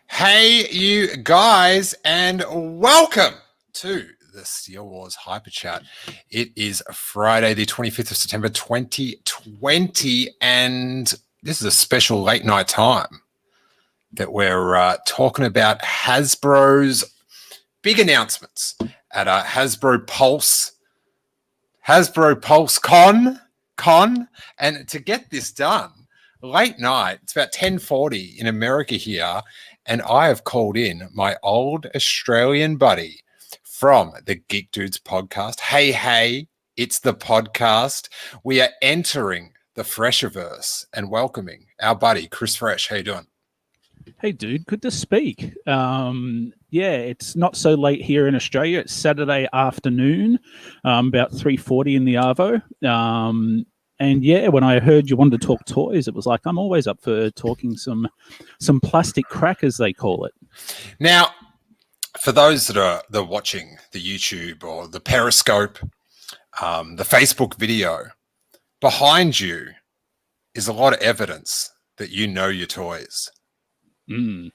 Hey, you guys, and welcome to the Steele Wars Hyperchat. It is Friday, the 25th of September, 2020, and this is a special late night time that we're talking about Hasbro's big announcements at Hasbro PulseCon. And to get this done, late night, it's about 10:40 in America here, and I have called in my old Australian buddy from the Geek Dudes podcast. Hey, it's the podcast. We are entering the Freshiverse and welcoming our buddy, Criss Fresh. How you doing? Hey, dude, good to speak. Yeah, it's not so late here in Australia. It's Saturday afternoon, about 3:40 in the Arvo. And yeah, when I heard you wanted to talk toys, it was like, I'm always up for talking some plastic crack, as they call it. Now, for those that are watching the YouTube or the Periscope, the Facebook video, behind you is a lot of evidence that you know your toys. Mm.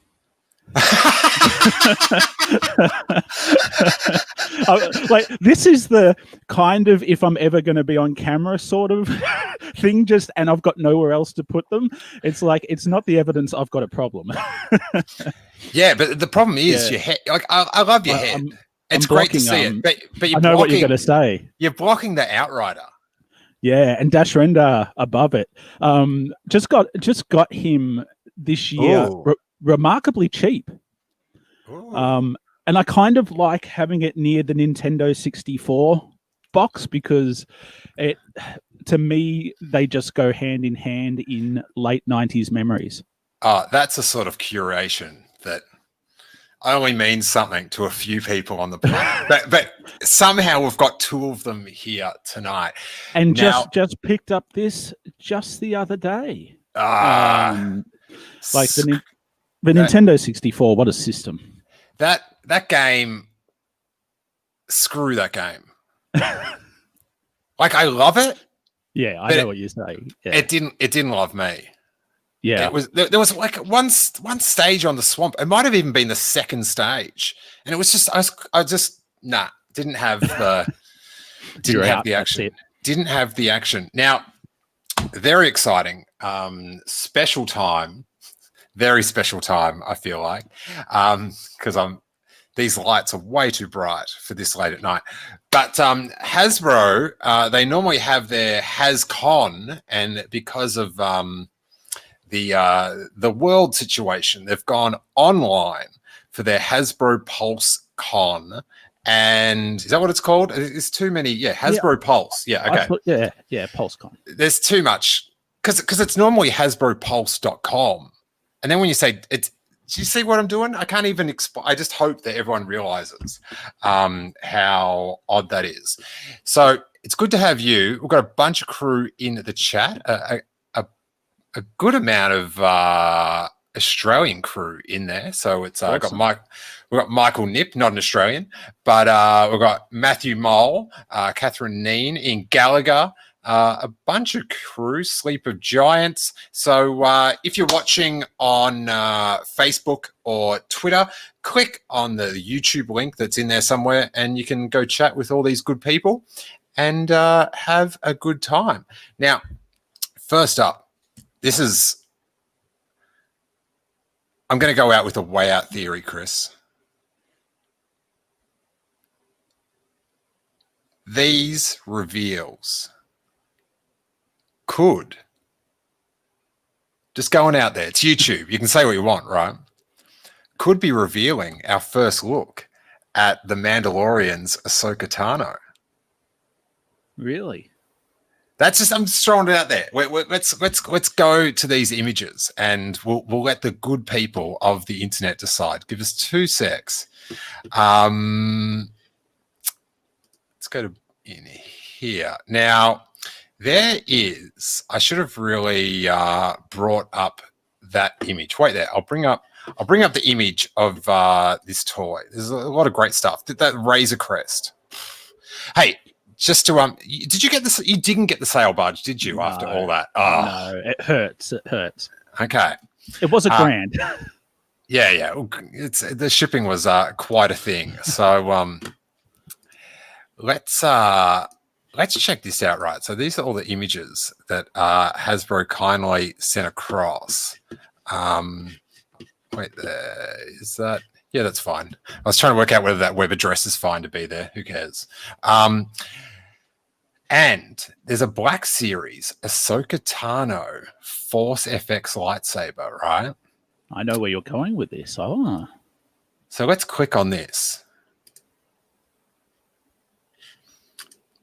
Like, this is the kind of, if I'm ever going to be on camera sort of thing, just, and I've got nowhere else to put them. It's like, it's not the evidence I've got a problem. Yeah, but the problem is your head. Like, I love your head. It's great to see it, but you're I know what you're going to say. You're blocking the Outrider. Yeah, and Dash Render above it. Just got him this year, remarkably cheap. And I kind of like having it near the Nintendo 64 box because to me, they just go hand in hand in late 90s memories. That's a sort of curation that only means something to a few people on the planet. but somehow we've got two of them here tonight. And now, just picked up this just the other day. Like the Nintendo 64, what a system. That game, screw that game. Like, I love it. Yeah, I know what you're saying. Yeah. It didn't love me. Yeah, there was like one stage on the swamp. It might have even been the second stage, and it was just didn't have the action. Didn't have the action. Now, very exciting, special time. Very special time, I feel like, because these lights are way too bright for this late at night. But Hasbro, they normally have their HasCon, and because of the world situation, they've gone online for their Hasbro PulseCon. And is that what it's called? There's too many. Yeah, Hasbro Pulse. Yeah, okay. Yeah, PulseCon. There's too much because it's normally HasbroPulse.com. And then when you say it, do you see what I'm doing? I can't even explain. I just hope that everyone realizes how odd that is. So it's good to have you. We've got a bunch of crew in the chat, a good amount of Australian crew in there. So it's awesome. We've got Michael Nip, not an Australian, but we've got Matthew Mole, Catherine Neen, Ian Gallagher, a bunch of crew, Sleep of Giants. So if you're watching on Facebook or Twitter, click on the YouTube link that's in there somewhere, and you can go chat with all these good people and have a good time. Now, first up, I'm going to go out with a way out theory, Criss. These reveals could, just going out there, it's YouTube, you can say what you want, right? Could be revealing our first look at the Mandalorian's Ahsoka Tano. Really? That's just, I'm just throwing it out there. Let's go to these images, and we'll let the good people of the internet decide. Give us 2 secs. Let's go to in here now. There is. I should have really brought up that image. Wait there. I'll bring up the image of this toy. There's a lot of great stuff. That Razor Crest. Hey, just to did you get this? You didn't get the sail barge, did you? After all that, no, it hurts. It hurts. Okay, it was a grand. Yeah. It's the shipping was quite a thing. So let's check this out. Right. So these are all the images that Hasbro kindly sent across. Wait, there is that. Yeah, that's fine. I was trying to work out whether that web address is fine to be there. Who cares? And there's a Black Series Ahsoka Tano Force FX Lightsaber, right? I know where you're going with this. Oh. So let's click on this.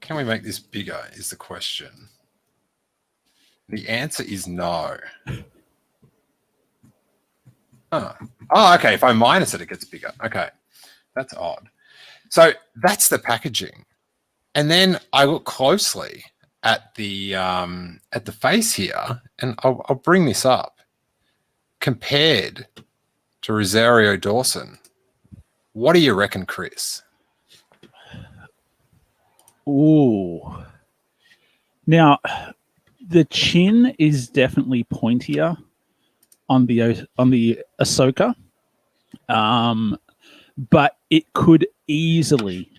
Can we make this bigger is the question. The answer is no. Oh, okay. If I minus it, it gets bigger. Okay. That's odd. So that's the packaging. And then I look closely at the face here, and I'll bring this up. Compared to Rosario Dawson, what do you reckon, Criss? Ooh. Now, the chin is definitely pointier on the Ahsoka, but it could easily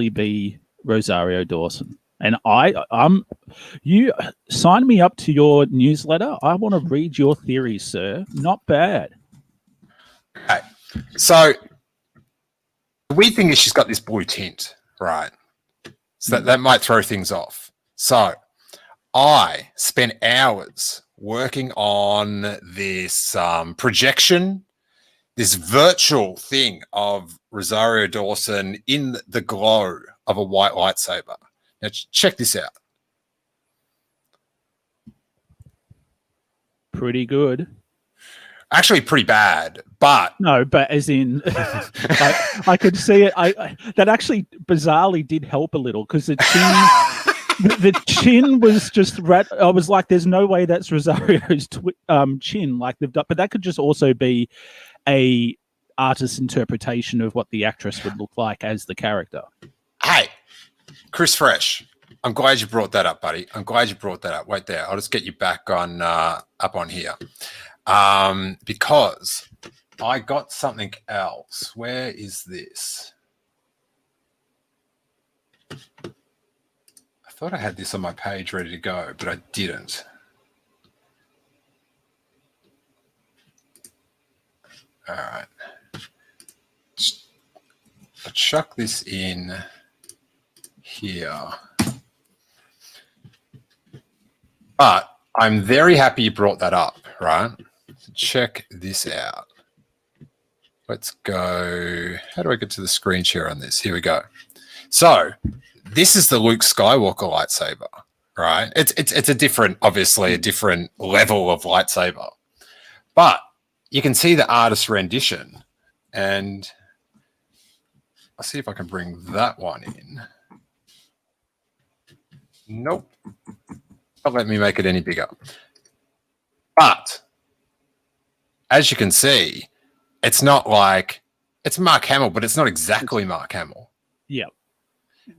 be Rosario Dawson. And you sign me up to your newsletter. I want to read your theories, sir. Not bad. Okay. So the weird thing is she's got this blue tint, right? So that might throw things off. So I spent hours working on this projection, this virtual thing of Rosario Dawson in the glow of a white lightsaber. Now, check this out. Pretty good. Actually, pretty bad, but... No, but as in... I could see it. That actually bizarrely did help a little because the chin... the chin was just... I was like, there's no way that's Rosario's chin like they've done. But that could just also be a artist's interpretation of what the actress would look like as the character. Hey, Chris Fresh, I'm glad you brought that up, buddy. I'm glad you brought that up. Wait there. I'll just get you back on up on here. Because I got something else. Where is this? I thought I had this on my page ready to go, but I didn't. All right. I'll chuck this in here. But I'm very happy you brought that up, right? So check this out. Let's go. How do I get to the screen share on this? Here we go. So this is the Luke Skywalker lightsaber, right? It's a different, obviously a different level of lightsaber. But you can see the artist's rendition, and I'll see if I can bring that one in. Nope. Not let me make it any bigger. But as you can see, it's not like it's Mark Hamill, but it's not exactly Mark Hamill. Yeah.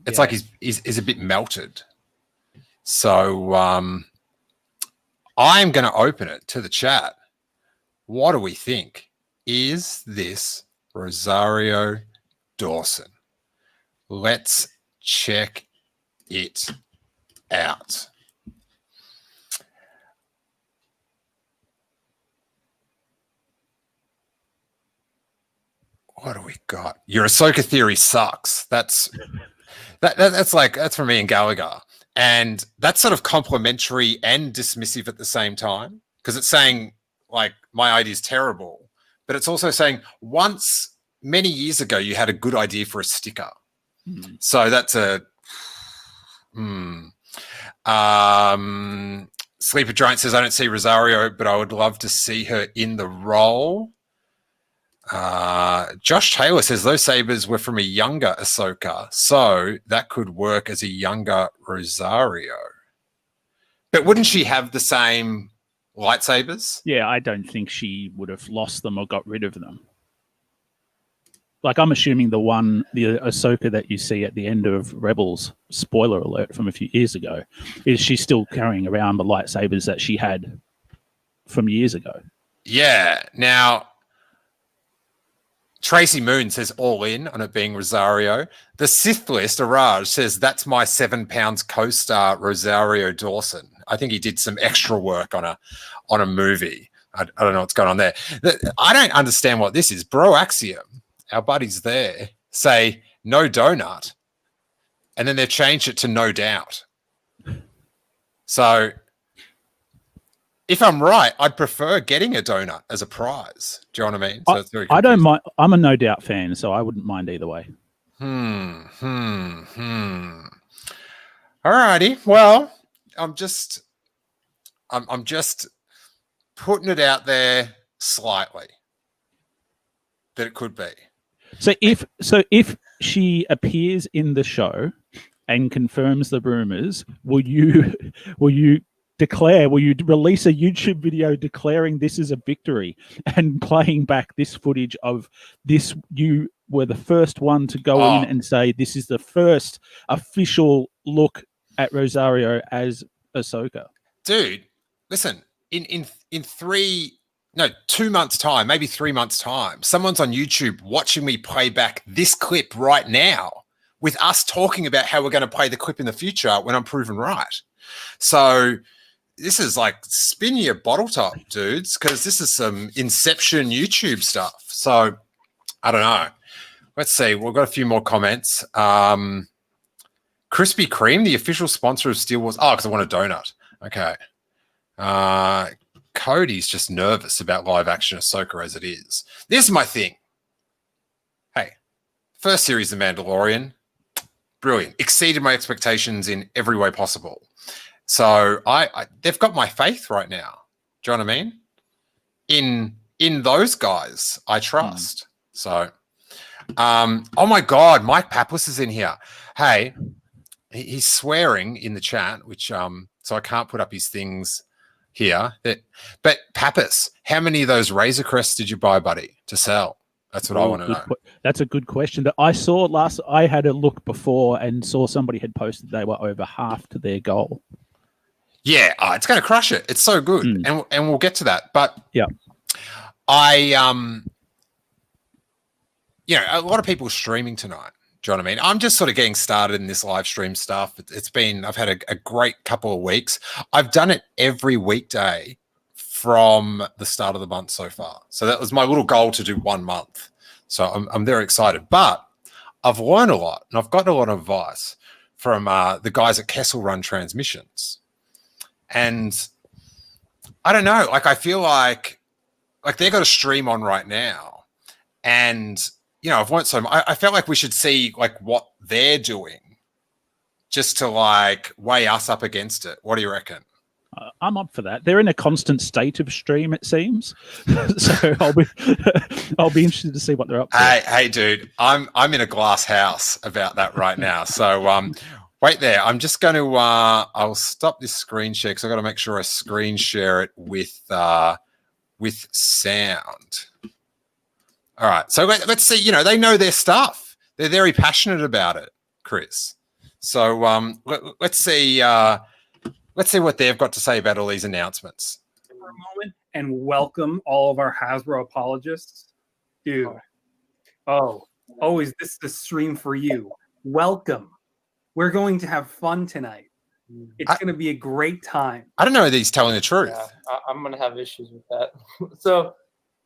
It's like he's a bit melted. So I'm going to open it to the chat. What do we think? Is this Rosario Dawson? Let's check it out. What do we got? Your Ahsoka theory sucks. That's for me and Gallagher. And that's sort of complimentary and dismissive at the same time, because it's saying like my idea is terrible, but it's also saying once many years ago you had a good idea for a sticker. So that's a Sleeper Giant says, I don't see Rosario, but I would love to see her in the role. Josh Taylor says those sabers were from a younger Ahsoka, so that could work as a younger Rosario. But wouldn't she have the same lightsabers? Yeah, I don't think she would have lost them or got rid of them. like I'm assuming the Ahsoka that you see at the end of Rebels, spoiler alert from a few years ago, is she still carrying around the lightsabers that she had from years ago. Yeah. Now, Tracy Moon says all in on it being Rosario. The Sith list, Araj, says that's my 7 pounds co-star Rosario Dawson. I think he did some extra work on a movie. I don't know what's going on there. I don't understand what this is. Bro Axiom, our buddies there, say no donut, and then they've changed it to no doubt. So if I'm right, I'd prefer getting a donut as a prize. Do you know what I mean? So it's very I don't mind. I'm a No Doubt fan, so I wouldn't mind either way. Alrighty. Well, I'm just putting it out there slightly that it could be. So if she appears in the show and confirms the rumors, will you release a YouTube video declaring this is a victory and playing back this footage of this? You were the first one to go in and say this is the first official look at Rosario as Ahsoka. Dude, listen, in 2 months' time, maybe 3 months' time, someone's on YouTube watching me play back this clip right now with us talking about how we're going to play the clip in the future when I'm proven right. So this is like spin your bottle top, dudes, because this is some Inception YouTube stuff. So I don't know. Let's see. We've got a few more comments. Krispy Kreme, the official sponsor of Steele Wars. Oh, because I want a donut. Okay. Cody's just nervous about live action Ahsoka as it is. This is my thing. Hey, first series of Mandalorian, brilliant. Exceeded my expectations in every way possible. So they've got my faith right now. Do you know what I mean? In those guys, I trust. So, oh my God, Mike Pappas is in here. Hey, he's swearing in the chat, which so I can't put up his things here. But Pappas, how many of those Razor Crests did you buy, buddy, to sell? That's what I want to know. That's a good question. That I saw I had a look before and saw somebody had posted they were over half to their goal. Yeah, it's going to crush it. It's so good, and we'll get to that. But yeah, a lot of people streaming tonight. Do you know what I mean? I'm just sort of getting started in this live stream stuff. I've had a great couple of weeks. I've done it every weekday from the start of the month so far. So that was my little goal, to do 1 month. So I'm very excited. But I've learned a lot, and I've gotten a lot of advice from the guys at Kessel Run Transmissions. And I don't know, like I feel like they've got a stream on right now, and I've learned so much. I felt like we should see like what they're doing, just to like weigh us up against it. What do you reckon? I'm up for that. They're in a constant state of stream, it seems. So I'll be interested to see what they're up to. Hey, dude, I'm in a glass house about that right now. So wait there. I'm just going to. I'll stop this screen share because I've got to make sure I screen share it with sound. All right. So let's see. They know their stuff. They're very passionate about it, Criss. So let's see. Let's see what they've got to say about all these announcements. For a moment, and welcome all of our Hasbro apologists. Dude. Oh, is this the stream for you? Welcome. We're going to have fun tonight. It's going to be a great time. I don't know if he's telling the truth. Yeah, I'm going to have issues with that. So,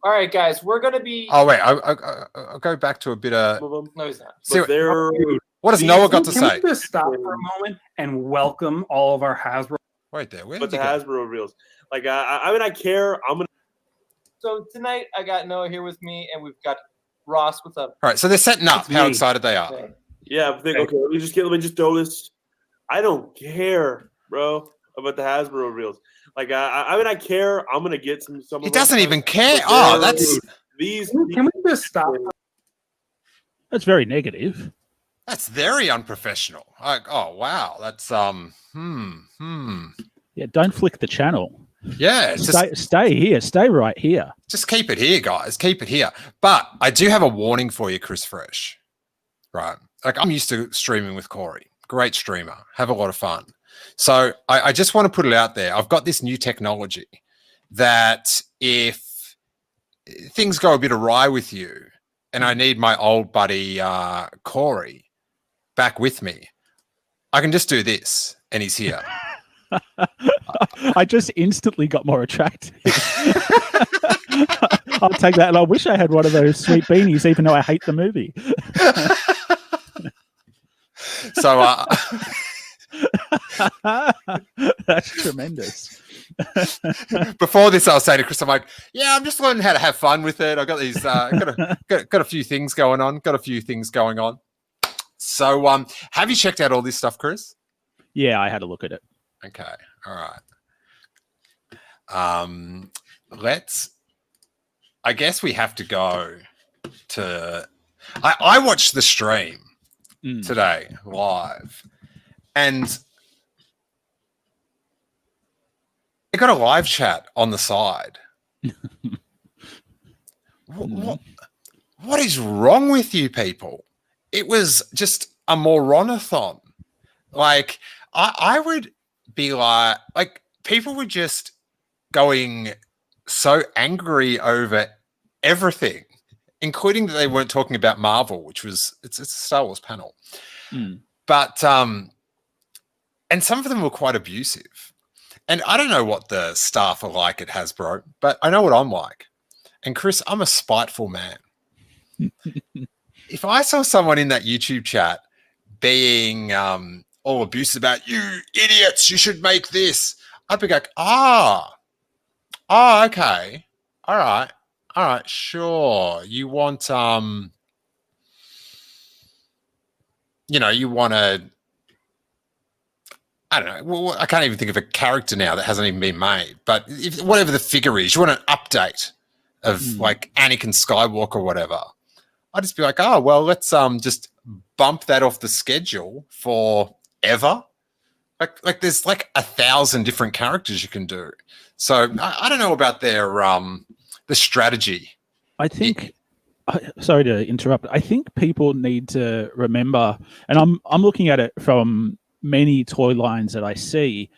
all right, guys, we're going to be... Oh, wait. I'll go back to a bit of... No, he's not. See, what has Noah got to say? Can we just stop for a moment and welcome all of our Hasbro... Wait there. But the Hasbro reels. Like, I care. I'm going to... So, tonight, I got Noah here with me, and we've got Ross. What's up? All right, so they're setting up how excited they are. Okay. Yeah, okay, let me just throw this. I don't care, bro, about the Hasbro reels. Like, I care. I'm gonna get some. He doesn't even care. Oh, that's these. Can we just stop? That's very negative. That's very unprofessional. Like, oh wow, that's Yeah, don't flick the channel. Yeah, Stay here. Stay right here. just keep it here, guys. Keep it here. But I do have a warning for you, Chris Fresh. Right. Like, I'm used to streaming with Corey. Great streamer. Have a lot of fun. So I just want to put it out there. I've got this new technology that if things go a bit awry with you and I need my old buddy Corey back with me, I can just do this and he's here. I just instantly got more attractive. I'll take that. And I wish I had one of those sweet beanies, even though I hate the movie. So that's tremendous. before this, I was saying to Chris, I'm like, yeah, I'm just learning how to have fun with it. I got these, got a few things going on. So, have you checked out all this stuff, Chris? Yeah, I had a look at it. Okay, all right. I guess we have to go to. I watched the stream today live, and it got a live chat on the side. What is wrong with you people? It was just a moronathon. Like, I would be like people were just going so angry over everything, including that they weren't talking about Marvel, which was it's a Star Wars panel. But and some of them were quite abusive. And I don't know what the staff are like at Hasbro, but I know what I'm like. And Chris, I'm a spiteful man. If I saw someone in that YouTube chat being all abusive about, you idiots, you should make this, I'd be like, okay. All right, sure. You want you want to, I don't know. Well, I can't even think of a character now that hasn't even been made. But whatever the figure is, you want an update of like Anakin Skywalker or whatever. I'd just be like, oh, well, let's just bump that off the schedule forever. Like there's like 1,000 different characters you can do. So I don't know about their the strategy. I think. Sorry to interrupt. I think people need to remember, and I'm looking at it from many toy lines that I see,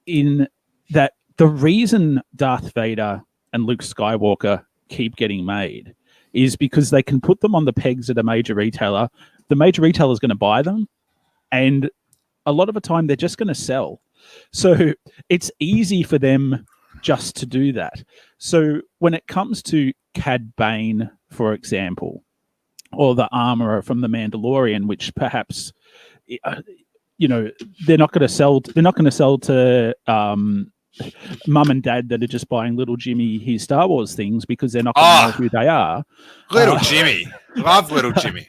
in that the reason Darth Vader and Luke Skywalker keep getting made is because they can put them on the pegs at a major retailer. The major retailer is going to buy them, and a lot of the time they're just going to sell. So it's easy for them just to do that. So when it comes to Cad Bane, for example, or the armorer from The Mandalorian, which perhaps they're not going to sell. They're not going to sell to mum and dad that are just buying little Jimmy his Star Wars things because they're not going to know who they are. Little Jimmy, love little Jimmy.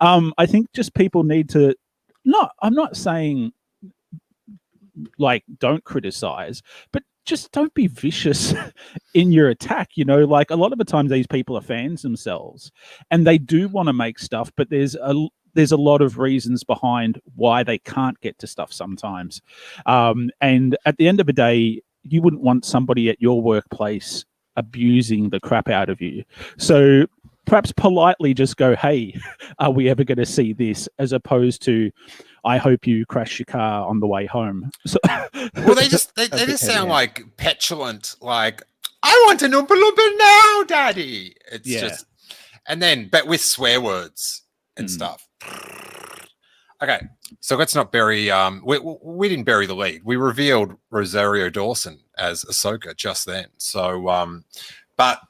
I think just people need to. I'm not saying like don't criticize, but just don't be vicious in your attack. Like a lot of the times these people are fans themselves and they do want to make stuff, but there's a lot of reasons behind why they can't get to stuff sometimes. And at the end of the day, you wouldn't want somebody at your workplace abusing the crap out of you. So perhaps politely just go, hey, are we ever going to see this? As opposed to, I hope you crash your car on the way home. So, well, they just sound like petulant, like, I want an Oompa Loompa now, Daddy. It's just, and then, but with swear words and stuff. Okay, so let's not bury, we didn't bury the lead. We revealed Rosario Dawson as Ahsoka just then. So, but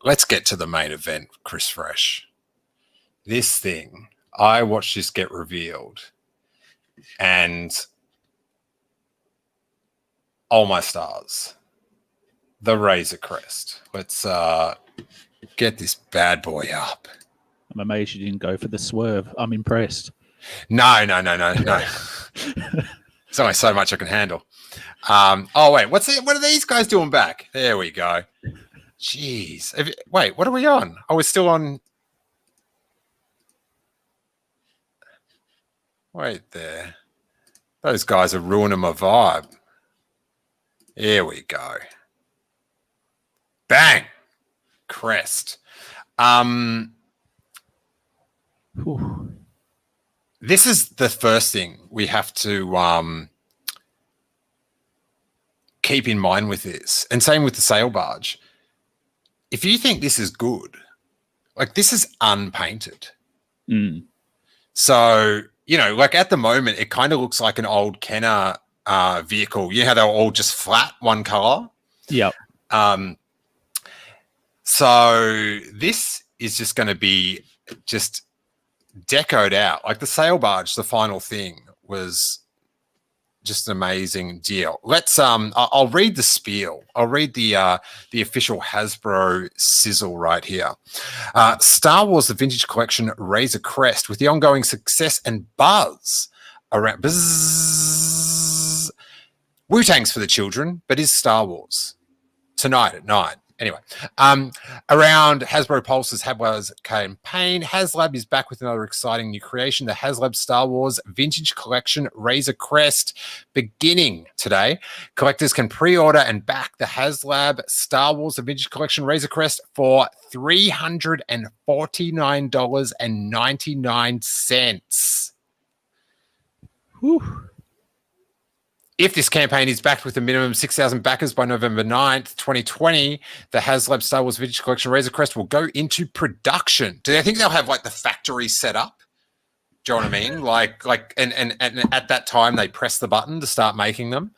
let's get to the main event, Chris Fresh. This thing, I watched this get revealed, and oh my stars, the Razor Crest. Let's get this bad boy up. I'm amazed you didn't go for the swerve. I'm impressed. No. There's only so much I can handle. Oh wait, what are these guys doing back? There we go. Jeez. Wait, what are we on? Oh, we're still on. Wait there. Those guys are ruining my vibe. Here we go. Bang! Crest. This is the first thing we have to keep in mind with this. And same with the sail barge. If you think this is good, like this is unpainted. So, you know, like at the moment, it kind of looks like an old Kenner vehicle. You know how they're all just flat, one color? Yep. So this is just going to be just decoed out. Like the sail barge, the final thing was just an amazing deal. Let's I'll read the spiel. I'll read the official Hasbro sizzle right here. Star Wars: The Vintage Collection Razor Crest, with the ongoing success and buzz around Wu-Tang's for the children, but is Star Wars tonight at 9. Anyway, around Hasbro Pulse's HasLab's campaign, HasLab is back with another exciting new creation, the HasLab Star Wars Vintage Collection Razor Crest, beginning today. Collectors can pre-order and back the HasLab Star Wars the Vintage Collection Razor Crest for $349.99. Whew. If this campaign is backed with a minimum of 6,000 backers by November 9th, 2020, the HasLab Star Wars Vintage Collection Razor Crest will go into production. Do they think they'll have like the factory set up? Do you know what I mean? Like, and at that time they press the button to start making them.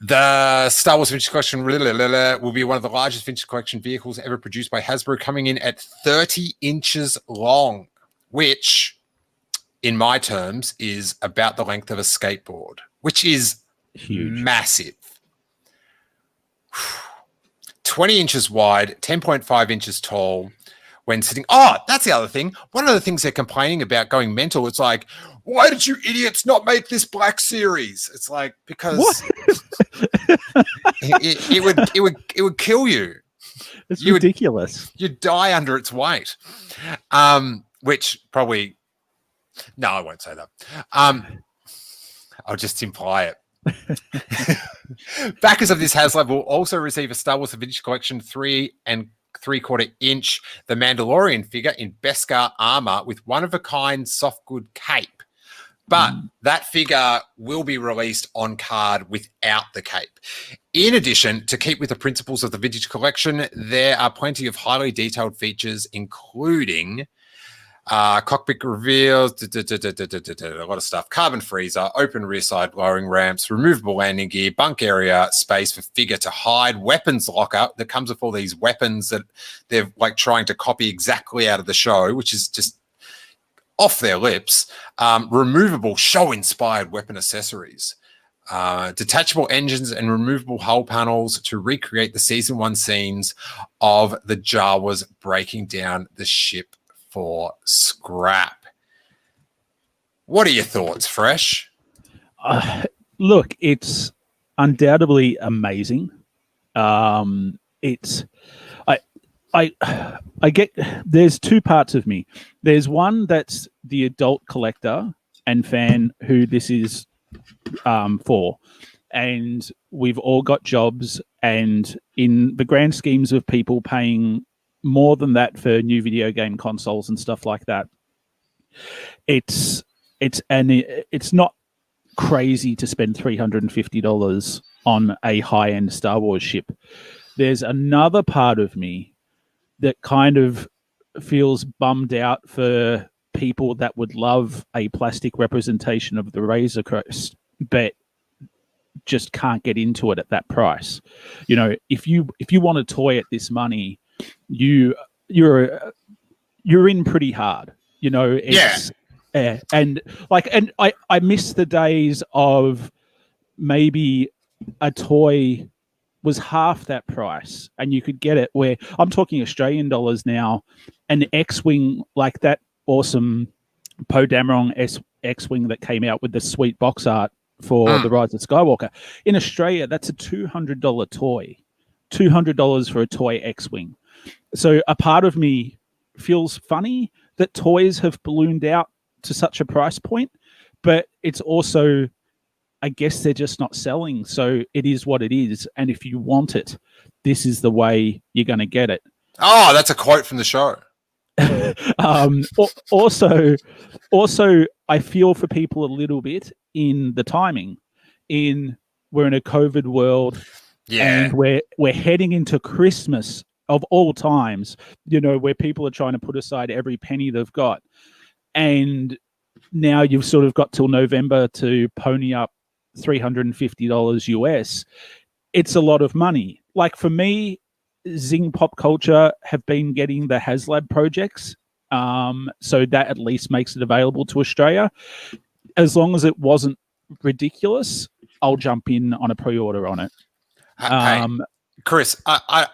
The Star Wars Vintage Collection will be one of the largest vintage collection vehicles ever produced by Hasbro, coming in at 30 inches long, which, in my terms, is about the length of a skateboard, which is huge, massive. 20 inches wide, 10.5 inches tall. When sitting, that's the other thing. One of the things they're complaining about going mental. It's like, why did you idiots not make this Black Series? It's like, because it would kill you. It's ridiculous. You'd die under its weight. Which probably. No, I won't say that. I'll just imply it. Backers of this HasLab will also receive a Star Wars Vintage Collection 3 3/4 inch The Mandalorian figure in Beskar armor with one-of-a-kind soft good cape. But that figure will be released on card without the cape. In addition, to keep with the principles of the Vintage Collection, there are plenty of highly detailed features, including cockpit reveals, a lot of stuff. Carbon freezer, open rear side lowering ramps, removable landing gear, bunk area space for figure to hide, weapons locker that comes with all these weapons that they're like trying to copy exactly out of the show, which is just off their lips. Removable show-inspired weapon accessories. Detachable engines and removable hull panels to recreate the season 1 scenes of the Jawas breaking down the ship for scrap. What are your thoughts, Fresh? Look, it's undoubtedly amazing. It's I get, there's two parts of me. There's one that's the adult collector and fan who this is for, and we've all got jobs, and in the grand schemes of people paying more than that for new video game consoles and stuff like that, it's not crazy to spend $350 on a high-end Star Wars ship. There's another part of me that kind of feels bummed out for people that would love a plastic representation of the Razor Crest, but just can't get into it at that price. You know, if you want a toy at this money, you're in pretty hard. You know, it's and I miss the days of maybe a toy was half that price and you could get it, where I'm talking Australian dollars now, an X-Wing like that awesome Poe Dameron X-Wing that came out with the sweet box art for the Rise of Skywalker. In Australia, that's a $200 toy. $200 for a toy X-Wing. So a part of me feels funny that toys have ballooned out to such a price point, but it's also I guess they're just not selling. So it is what it is. And if you want it, this is the way you're going to get it. Oh, that's a quote from the show. Also, I feel for people a little bit in the timing. We're in a COVID world, and we're heading into Christmas of all times. Where people are trying to put aside every penny they've got, and now you've sort of got till November to pony up $350 US. It's a lot of money. Like for me, Zing Pop Culture have been getting the HasLab projects. So that at least makes it available to Australia. As long as it wasn't ridiculous, I'll jump in on a pre-order on it. Hey, Criss, I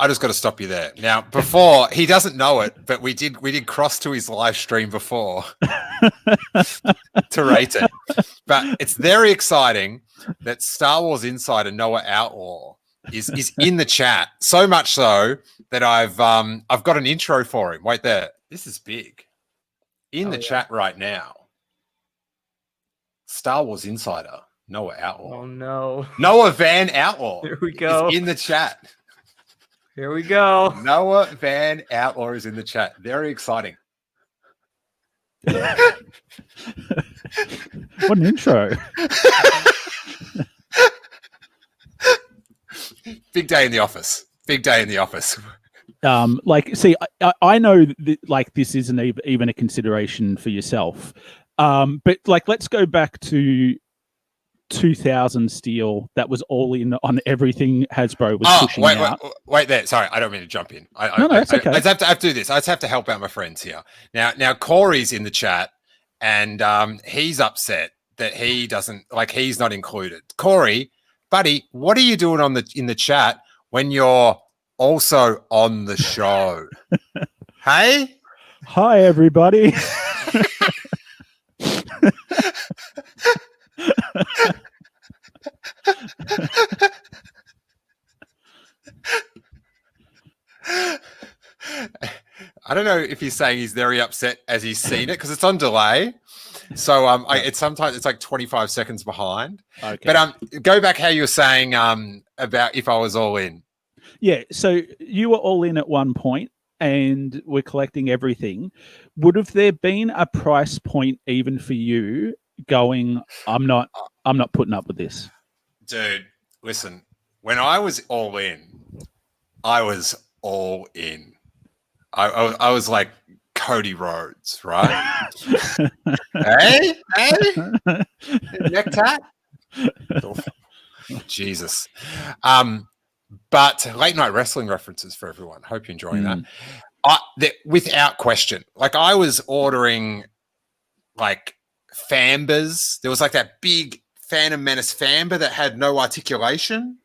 just got to stop you there. Now, before, he doesn't know it, but we did cross to his live stream before to rate it. But it's very exciting that Star Wars Insider Noah Outlaw is in the chat. So much so that I've got an intro for him. Wait there. This is big. In the chat right now. Star Wars Insider Noah Outlaw. Oh no. Noah Van Outlaw. Here we go. Is in the chat. Here we go. Noah Van Outlaw is in the chat. Very exciting. What an intro. Big day in the office. Big day in the office. See, I know that, like, this isn't even a consideration for yourself. But like, let's go back to 2000 Steele. That was all in on everything Hasbro was pushing out. Wait there. Sorry, I don't mean to jump in. No, that's okay. I have to do this. I just have to help out my friends here. Now Corey's in the chat, and he's upset that he doesn't, like, he's not included. Corey, buddy, what are you doing in the chat when you're also on the show? Hey? Hi, everybody. I don't know if he's saying he's very upset as he's seen it because it's on delay. So it's sometimes it's like 25 seconds behind. Okay. But go back how you were saying about if I was all in. Yeah, so you were all in at one point and we're collecting everything. Would have there been a price point even for you going, I'm not putting up with this? Dude, listen, when I was all in, I was all in. I was like Cody Rhodes, right? hey, neck tat. Oh, Jesus. But late night wrestling references for everyone. Hope you're enjoying that. Without question, like I was ordering like Fambers. There was like that big Phantom Menace Famber that had no articulation.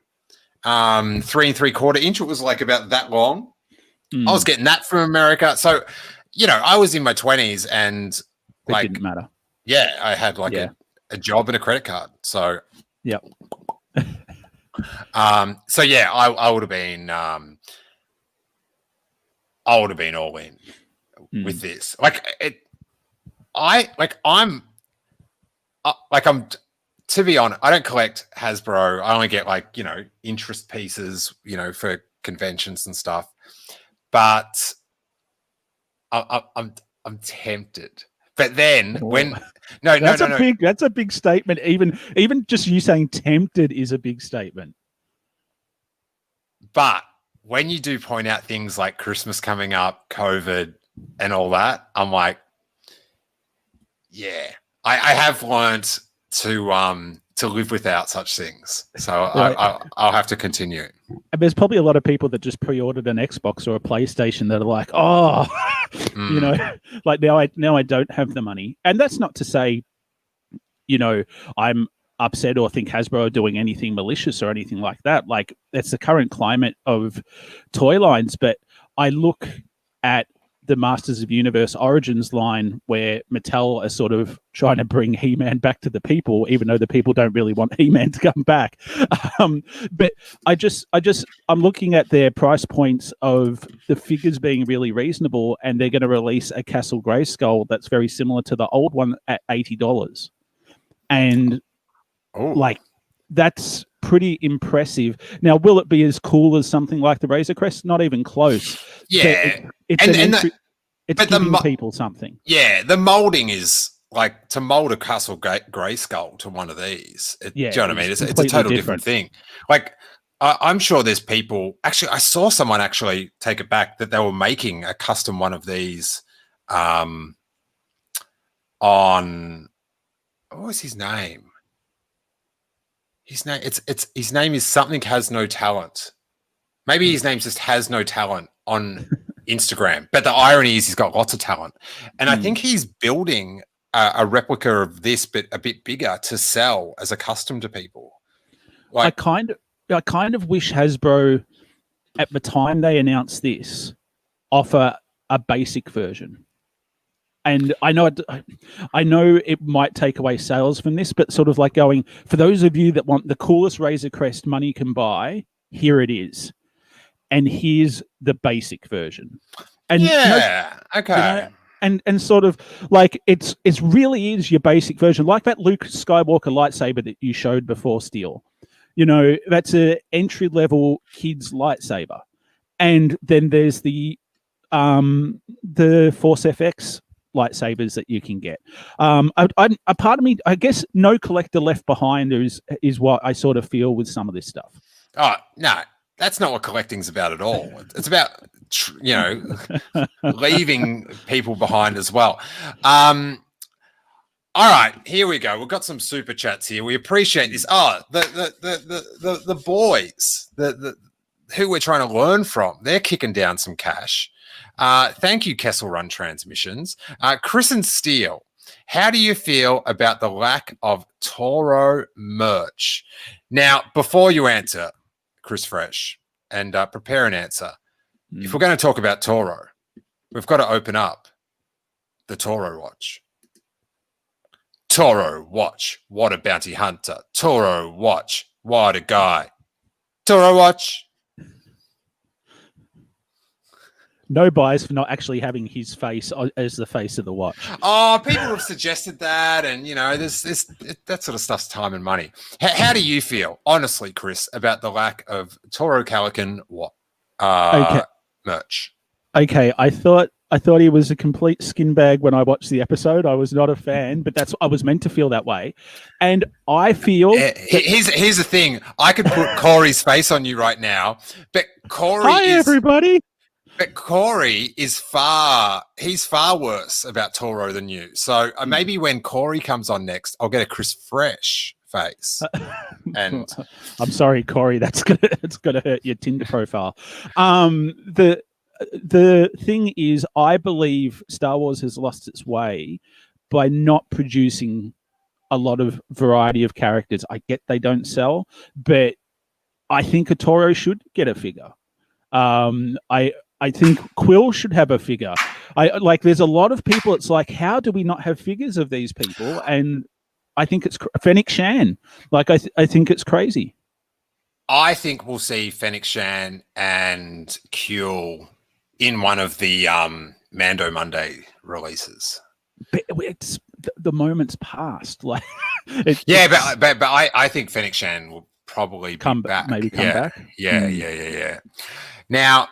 3 3/4 inch. It was like about that long. I was getting that from America. So, I was in my 20s and it didn't matter. Yeah, I had like a job and a credit card. So, yeah. So yeah, I would have been all in with this. To be honest, I don't collect Hasbro. I only get interest pieces, for conventions and stuff. But I'm tempted. But then that's a big statement. Even just you saying tempted is a big statement. But when you do point out things like Christmas coming up, COVID, and all that, I'm like, yeah, I have learned to live without such things. So I'll have to continue. And there's probably a lot of people that just pre-ordered an Xbox or a PlayStation that are like, like now I don't have the money. And that's not to say, I'm upset or think Hasbro are doing anything malicious or anything like that. Like, that's the current climate of toy lines. But I look at the Masters of Universe Origins line where Mattel are sort of trying to bring He-Man back to the people, even though the people don't really want He-Man to come back. But I'm looking at their price points of the figures being really reasonable, and they're going to release a Castle Grayskull that's very similar to the old one at $80. And Oh, Like, that's pretty impressive. Now, will it be as cool as something like the Razor Crest? Not even close. yeah. It's And- an and entry, it's but the giving mo- people something. Yeah, the molding is like to mold a Castle Grayskull to one of these. Yeah, do you know what I mean? It's a completely total different different. thing. Like, I'm sure there's people. Actually, I saw someone actually take it back that they were making a custom one of these on what was his name? His name his name is something has no talent. Maybe his name just has no talent on Instagram. But the irony is he's got lots of talent. And I think he's building a replica of this, but a bit bigger to sell as a custom to people. I kind of wish Hasbro, at the time they announced this, offer a basic version. And I know it might take away sales from this, but sort of like going, for those of you that want the coolest Razor Crest money can buy, here it is. And here's the basic version. And okay. And sort of like it's really is your basic version, like that Luke Skywalker lightsaber that you showed before, Steele. You know, that's a entry level kid's lightsaber. And then there's the Force FX lightsabers that you can get. A part of me, I guess, no collector left behind is what I sort of feel with some of this stuff. Oh no, that's not what collecting's about at all. It's about leaving people behind as well. All right, here we go. We've got some super chats here. We appreciate this. Oh, the boys, who we're trying to learn from, they're kicking down some cash. Thank you, Kessel Run Transmissions. Criss and Steele, how do you feel about the lack of Toro merch? Now, before you answer, Chris Fresh, and prepare an answer. If we're going to talk about Toro, we've got to open up the Toro watch. Toro watch, what a bounty hunter. Toro watch, what a guy. Toro watch. No bias for not actually having his face as the face of the watch. Oh, people have suggested that, and there's that sort of stuff's time and money. How do you feel, honestly, Chris, about the lack of Toro Calican merch? Okay, I thought he was a complete skin bag when I watched the episode. I was not a fan, but I was meant to feel that way, and I feel. Here's the thing: I could put Corey's face on you right now, but everybody. But Corey is he's far worse about Toro than you. So maybe when Corey comes on next, I'll get a Chris Fresh face. And I'm sorry, Corey, it's gonna hurt your Tinder profile. The thing is, I believe Star Wars has lost its way by not producing a lot of variety of characters. I get they don't sell, but I think a Toro should get a figure. I think Quill should have a figure. There's a lot of people. It's like, how do we not have figures of these people? And I think it's Fennec Shan. I think it's crazy. I think we'll see Fennec Shan and Q in one of the Mando Monday releases. But it's the moment's passed. But I think Fennec Shan will probably come back. Maybe come back. Yeah. Now,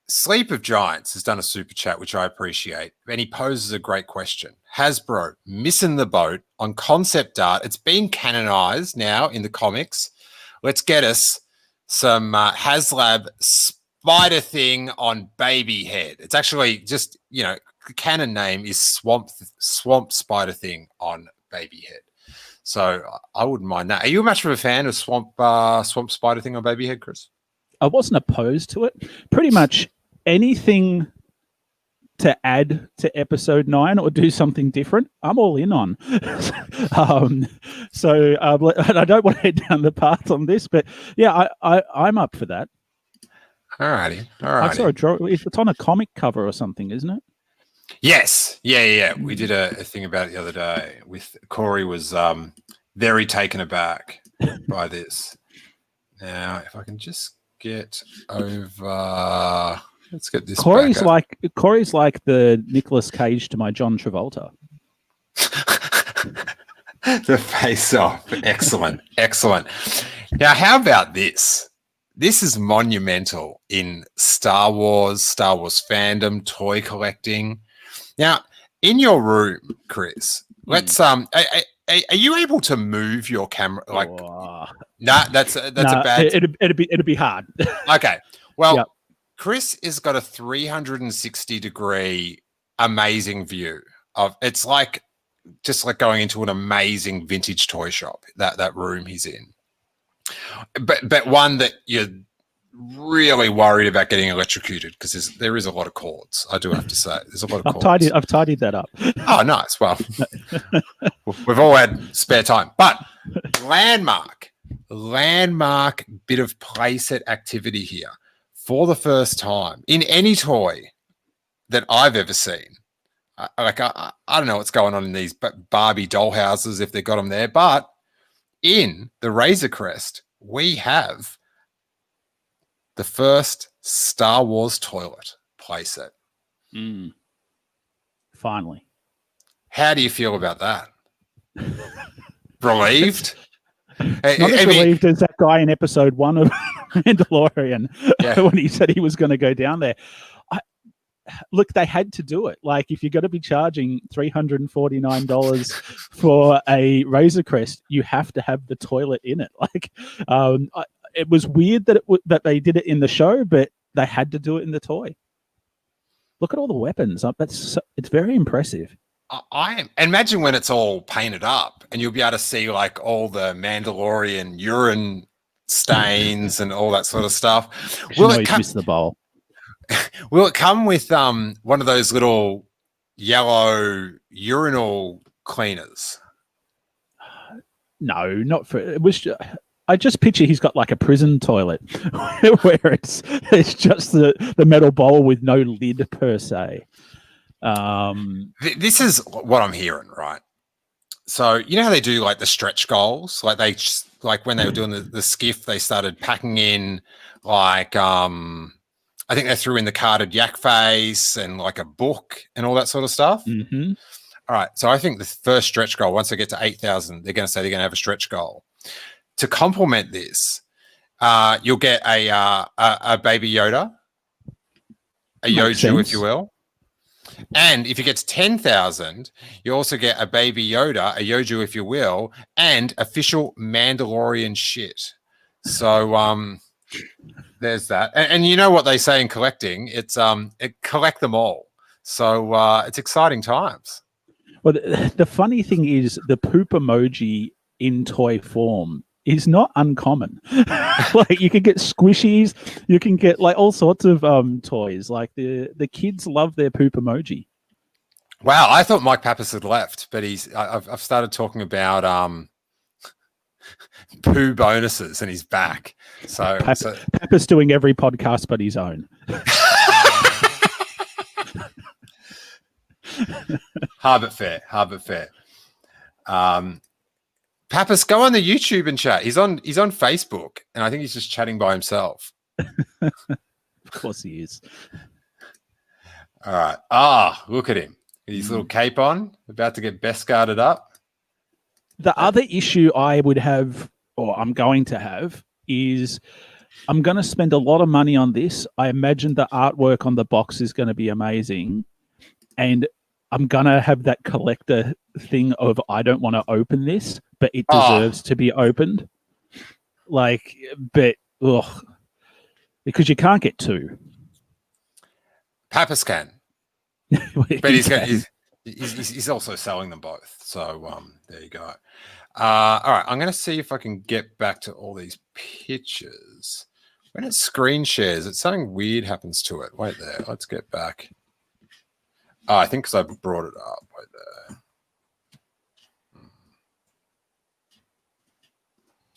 Sleep of Giants has done a super chat, which I appreciate, and he poses a great question. Hasbro missing the boat on concept art. It's been canonized now in the comics. Let's get us some HasLab spider thing on baby head. It's actually just, the canon name is swamp spider thing on baby head. So I wouldn't mind that. Are you much of a fan of swamp spider thing on baby head, Chris? I wasn't opposed to it. Pretty much anything to add to episode 9 or do something different, I'm all in on. So I don't want to head down the path on this, but yeah, I'm up for that. All righty. I saw a draw. It's on a comic cover or something, isn't it? Yes. Yeah. We did a thing about it the other day. Corey was very taken aback by this. Now, if I can just get over, let's get this. Corey's like the Nicolas Cage to my John Travolta. The face-off. Excellent. Excellent. Now, how about this? This is monumental in Star Wars fandom, toy collecting. Now, in your room, Criss, let's are you able to move your camera? Like, nah, that's a bad. It'd be hard. Okay, well, Yep. Criss has got a 360-degree amazing view of. It's like just like going into an amazing vintage toy shop. That room he's in, but one that you're really worried about getting electrocuted because there is a lot of cords. I do have to say, there's a lot of cords. I've tidied that up. Oh, nice. Well, we've all had spare time, but landmark bit of playset activity here for the first time in any toy that I've ever seen. I don't know what's going on in these Barbie dollhouses if they've got them there, but in the Razor Crest, we have the first Star Wars toilet playset. Finally. How do you feel about that? Relieved? Not as relieved as that guy in episode 1 of Mandalorian when he said he was going to go down there. Look, they had to do it. Like, if you're going to be charging $349 for a Razor Crest, you have to have the toilet in it. Like, it was weird that that they did it in the show, but they had to do it in the toy. Look at all the weapons. It's very impressive. I imagine when it's all painted up and you'll be able to see like all the Mandalorian urine stains and all that sort of stuff. Will it miss the bowl? Will it come with one of those little yellow urinal cleaners? No, not for it. I just picture he's got like a prison toilet where it's just the metal bowl with no lid per se. This is what I'm hearing, right? So you know how they do like the stretch goals, like when they were doing the skiff, they started packing in like I think they threw in the carded yak face and like a book and all that sort of stuff. Mm-hmm. All right, so I think the first stretch goal, once they get to 8,000, they're going to say they're going to have a stretch goal. To complement this, you'll get a baby Yoda, a Yoju, if you will. And if you get to 10,000, you also get a baby Yoda, a Yoju, if you will, and official Mandalorian shit. So there's that. And you know what they say in collecting? It's collect them all. So it's exciting times. Well, the funny thing is the poop emoji in toy form is not uncommon. Like, you can get squishies, you can get like all sorts of toys. Like the kids love their poop emoji. Wow, I thought Mike Pappas had left, but I've started talking about poo bonuses and he's back. So Pappas doing every podcast but his own. Hard but fair. Pappas, go on the YouTube and chat. He's on Facebook, and I think he's just chatting by himself. Of course he is. All right. Look at him. His little cape on, about to get best guarded up. The other issue I would have, or I'm going to have, is I'm going to spend a lot of money on this. I imagine the artwork on the box is going to be amazing. And I'm going to have that collector thing of, I don't want to open this, but it deserves to be opened. Like, but, because you can't get two. Pappas can. But he's also selling them both. So there you go. All right, I'm going to see if I can get back to all these pictures. When it screen shares, something weird happens to it. Wait there. Let's get back. I think because I brought it up. Wait there.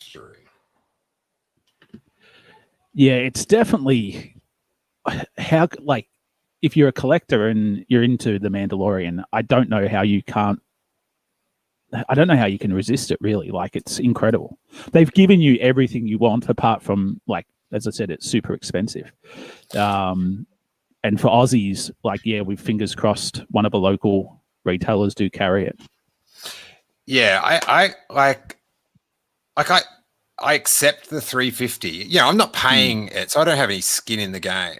3. Yeah, it's definitely how, like, if you're a collector and you're into The Mandalorian, I don't know how you can resist it, really. Like, it's incredible. They've given you everything you want apart from, like, as I said, it's super expensive. And for Aussies, like, yeah, we've fingers crossed one of the local retailers do carry it. Yeah, I accept the 350. You know, I'm not paying it, so I don't have any skin in the game.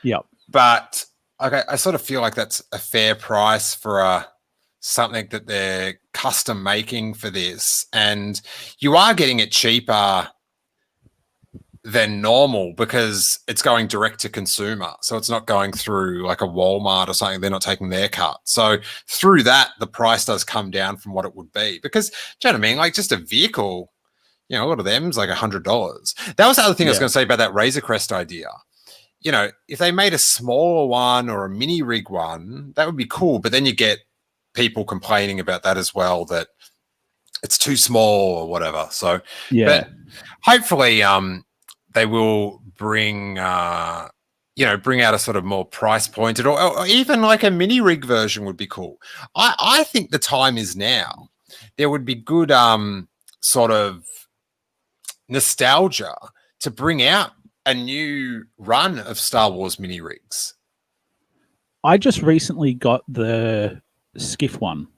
Yep. But I sort of feel like that's a fair price for something that they're custom making for this, and you are getting it cheaper than normal because it's going direct to consumer. So it's not going through like a Walmart or something. They're not taking their cut. So through that, the price does come down from what it would be because, do you know what I mean? Like just a vehicle, you know, a lot of them's like $100. That was the other thing I was going to say about that Razor Crest idea. You know, if they made a smaller one or a mini rig one, that would be cool. But then you get people complaining about that as well, that it's too small or whatever. So, but hopefully, they will bring, bring out a sort of more price pointed or even like a mini rig version would be cool. I think the time is now. There would be good sort of nostalgia to bring out a new run of Star Wars mini rigs. I just recently got the Skiff one.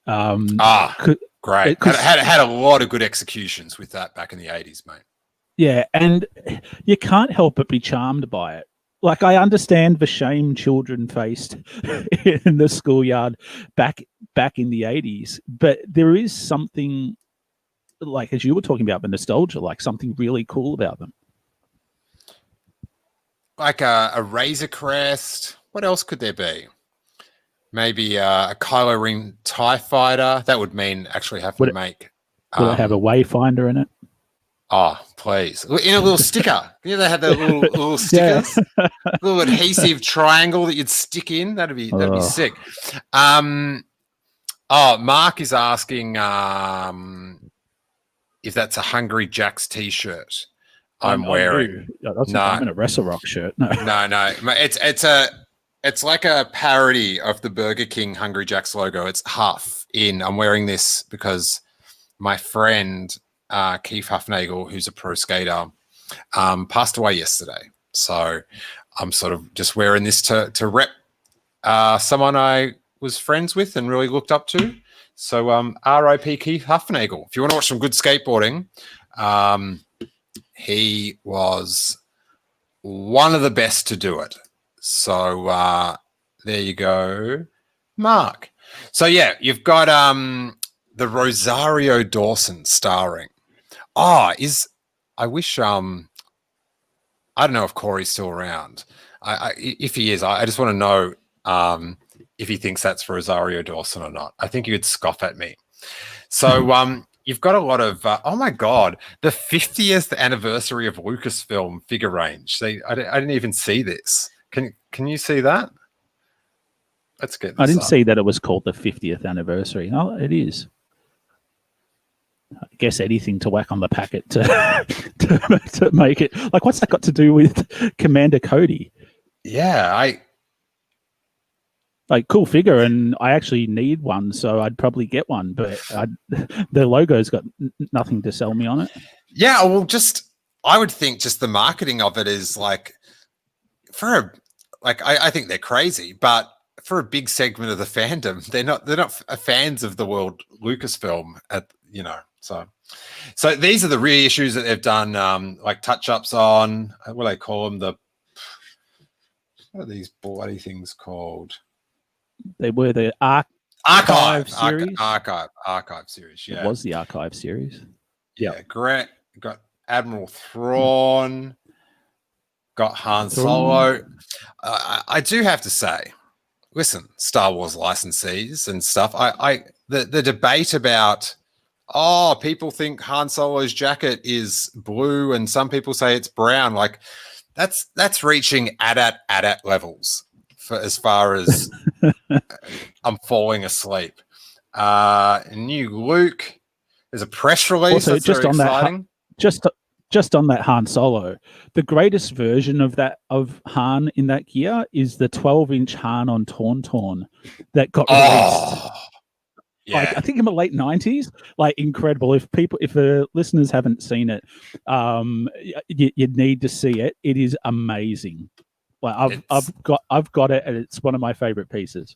Great. Had a lot of good executions with that back in the 80s, mate. Yeah, and you can't help but be charmed by it. Like, I understand the shame children faced in the schoolyard back in the 80s, but there is something, like, as you were talking about, the nostalgia, like something really cool about them. Like a Razor Crest. What else could there be? Maybe a Kylo Ren TIE Fighter. That would mean actually having to make... Will it have a Wayfinder in it? Oh, please. In a little sticker. You know, they had the little stickers, little adhesive triangle that you'd stick in. That'd be sick. Mark is asking if that's a Hungry Jack's t-shirt I'm wearing. I'm in a Wrestle Rock shirt. No. It's like a parody of the Burger King Hungry Jack's logo. It's Huff in. I'm wearing this because my friend Keith Huffnagel, who's a pro skater, passed away yesterday. So I'm sort of just wearing this to rep someone I was friends with and really looked up to. So R.I.P. Keith Huffnagel. If you want to watch some good skateboarding, he was one of the best to do it. So there you go, Mark. So yeah, you've got the Rosario Dawson starring. I wish I don't know if Corey's still around. If he is, I just want to know if he thinks that's Rosario Dawson or not. I think he would scoff at me. So you've got a lot of oh my god, the 50th anniversary of Lucasfilm figure range. See, I didn't even see this. Can you see that? Let's get this I didn't up. see that it was called the 50th anniversary. Oh, it is. I guess anything to whack on the packet to make it. Like, what's that got to do with Commander Cody? Yeah, like, cool figure, and I actually need one, so I'd probably get one. But the logo's got nothing to sell me on it. Yeah, well, I would think just the marketing of it is like I think they're crazy, but for a big segment of the fandom, they're not fans of the world Lucasfilm So these are the reissues that they've done, like touch-ups on. What do they call them? What are these bloody things called? They were the Archive series. Archive series. Yeah, it was the Archive series. Yeah, great. Got Admiral Thrawn. Got Han Solo. I do have to say, listen, Star Wars licensees and stuff. The debate about people think Han Solo's jacket is blue and some people say it's brown. Like that's reaching AT-AT levels for as far as I'm falling asleep. New Luke. There's a press release. Also, that's just on exciting. Just on that Han Solo, the greatest version of Han in that gear is the 12-inch Han on Tauntaun that got released. Yeah. Like, I think in the late 90s. Like, incredible. If the listeners haven't seen it, you need to see it. It is amazing. Like, I've got it, and it's one of my favorite pieces.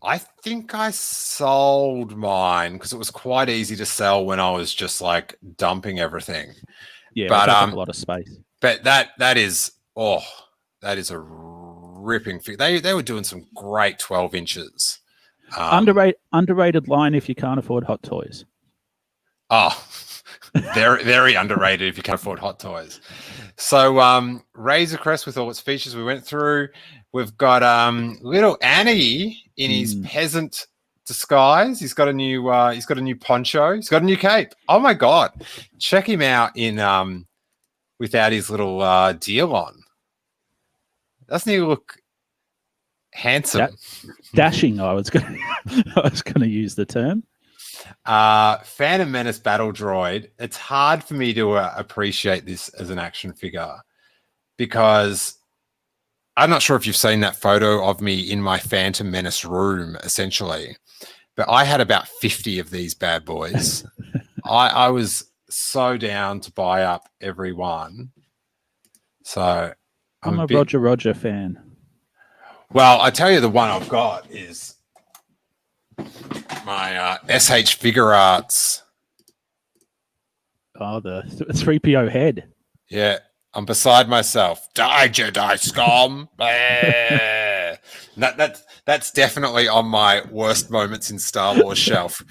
I think I sold mine because it was quite easy to sell when I was just like dumping everything. Yeah, but it took up a lot of space. But that is a ripping figure. They were doing some great 12 inches. Underrated line if you can't afford Hot Toys. Oh, very, very underrated if you can't afford Hot Toys. So Razor Crest with all its features we went through. We've got little Annie in his peasant disguise. He's got a new poncho. He's got a new cape. Oh my god. Check him out in without his little deal on. Doesn't he look handsome? Dashing, I was gonna use the term. Phantom Menace Battle Droid. It's hard for me to appreciate this as an action figure because I'm not sure if you've seen that photo of me in my Phantom Menace room, essentially, but I had about 50 of these bad boys. I was so down to buy up every one. So I'm a Roger fan. Well, I tell you, the one I've got is my SH Figure Arts. Oh, the 3PO head. Yeah, I'm beside myself. Die, Jedi scum! That's definitely on my worst moments in Star Wars shelf.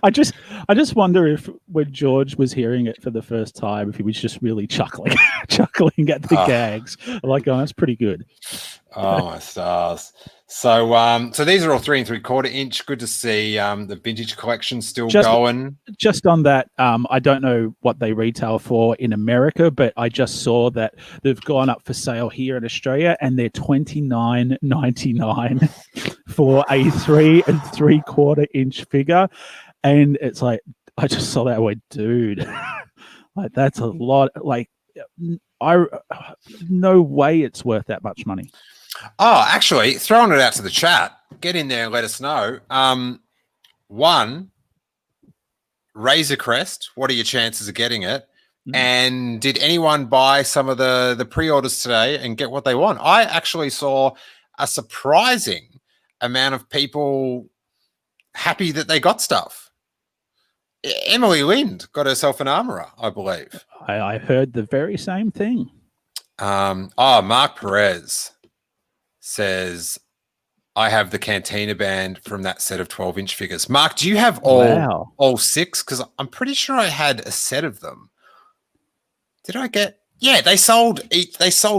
I just wonder if when George was hearing it for the first time, if he was just really chuckling at the gags. Like, oh, that's pretty good. Oh my stars. So these are all 3 3/4 inch. Good to see the vintage collection still going. Just on that, I don't know what they retail for in America, but I just saw that they've gone up for sale here in Australia, and they're $29.99 for a 3 3/4 inch figure. And it's like, I just saw that, went, dude, like that's a lot. Like, no way it's worth that much money. Oh, actually, throwing it out to the chat. Get in there and let us know. One, Razor Crest. What are your chances of getting it? And did anyone buy some of the pre-orders today and get what they want? I actually saw a surprising amount of people happy that they got stuff. Emily Lind got herself an armorer, I believe. I heard the very same thing. Mark Perez says, I have the Cantina band from that set of 12-inch figures. Mark, do you have all 6? Because I'm pretty sure I had a set of them. Did I get? Yeah, they sold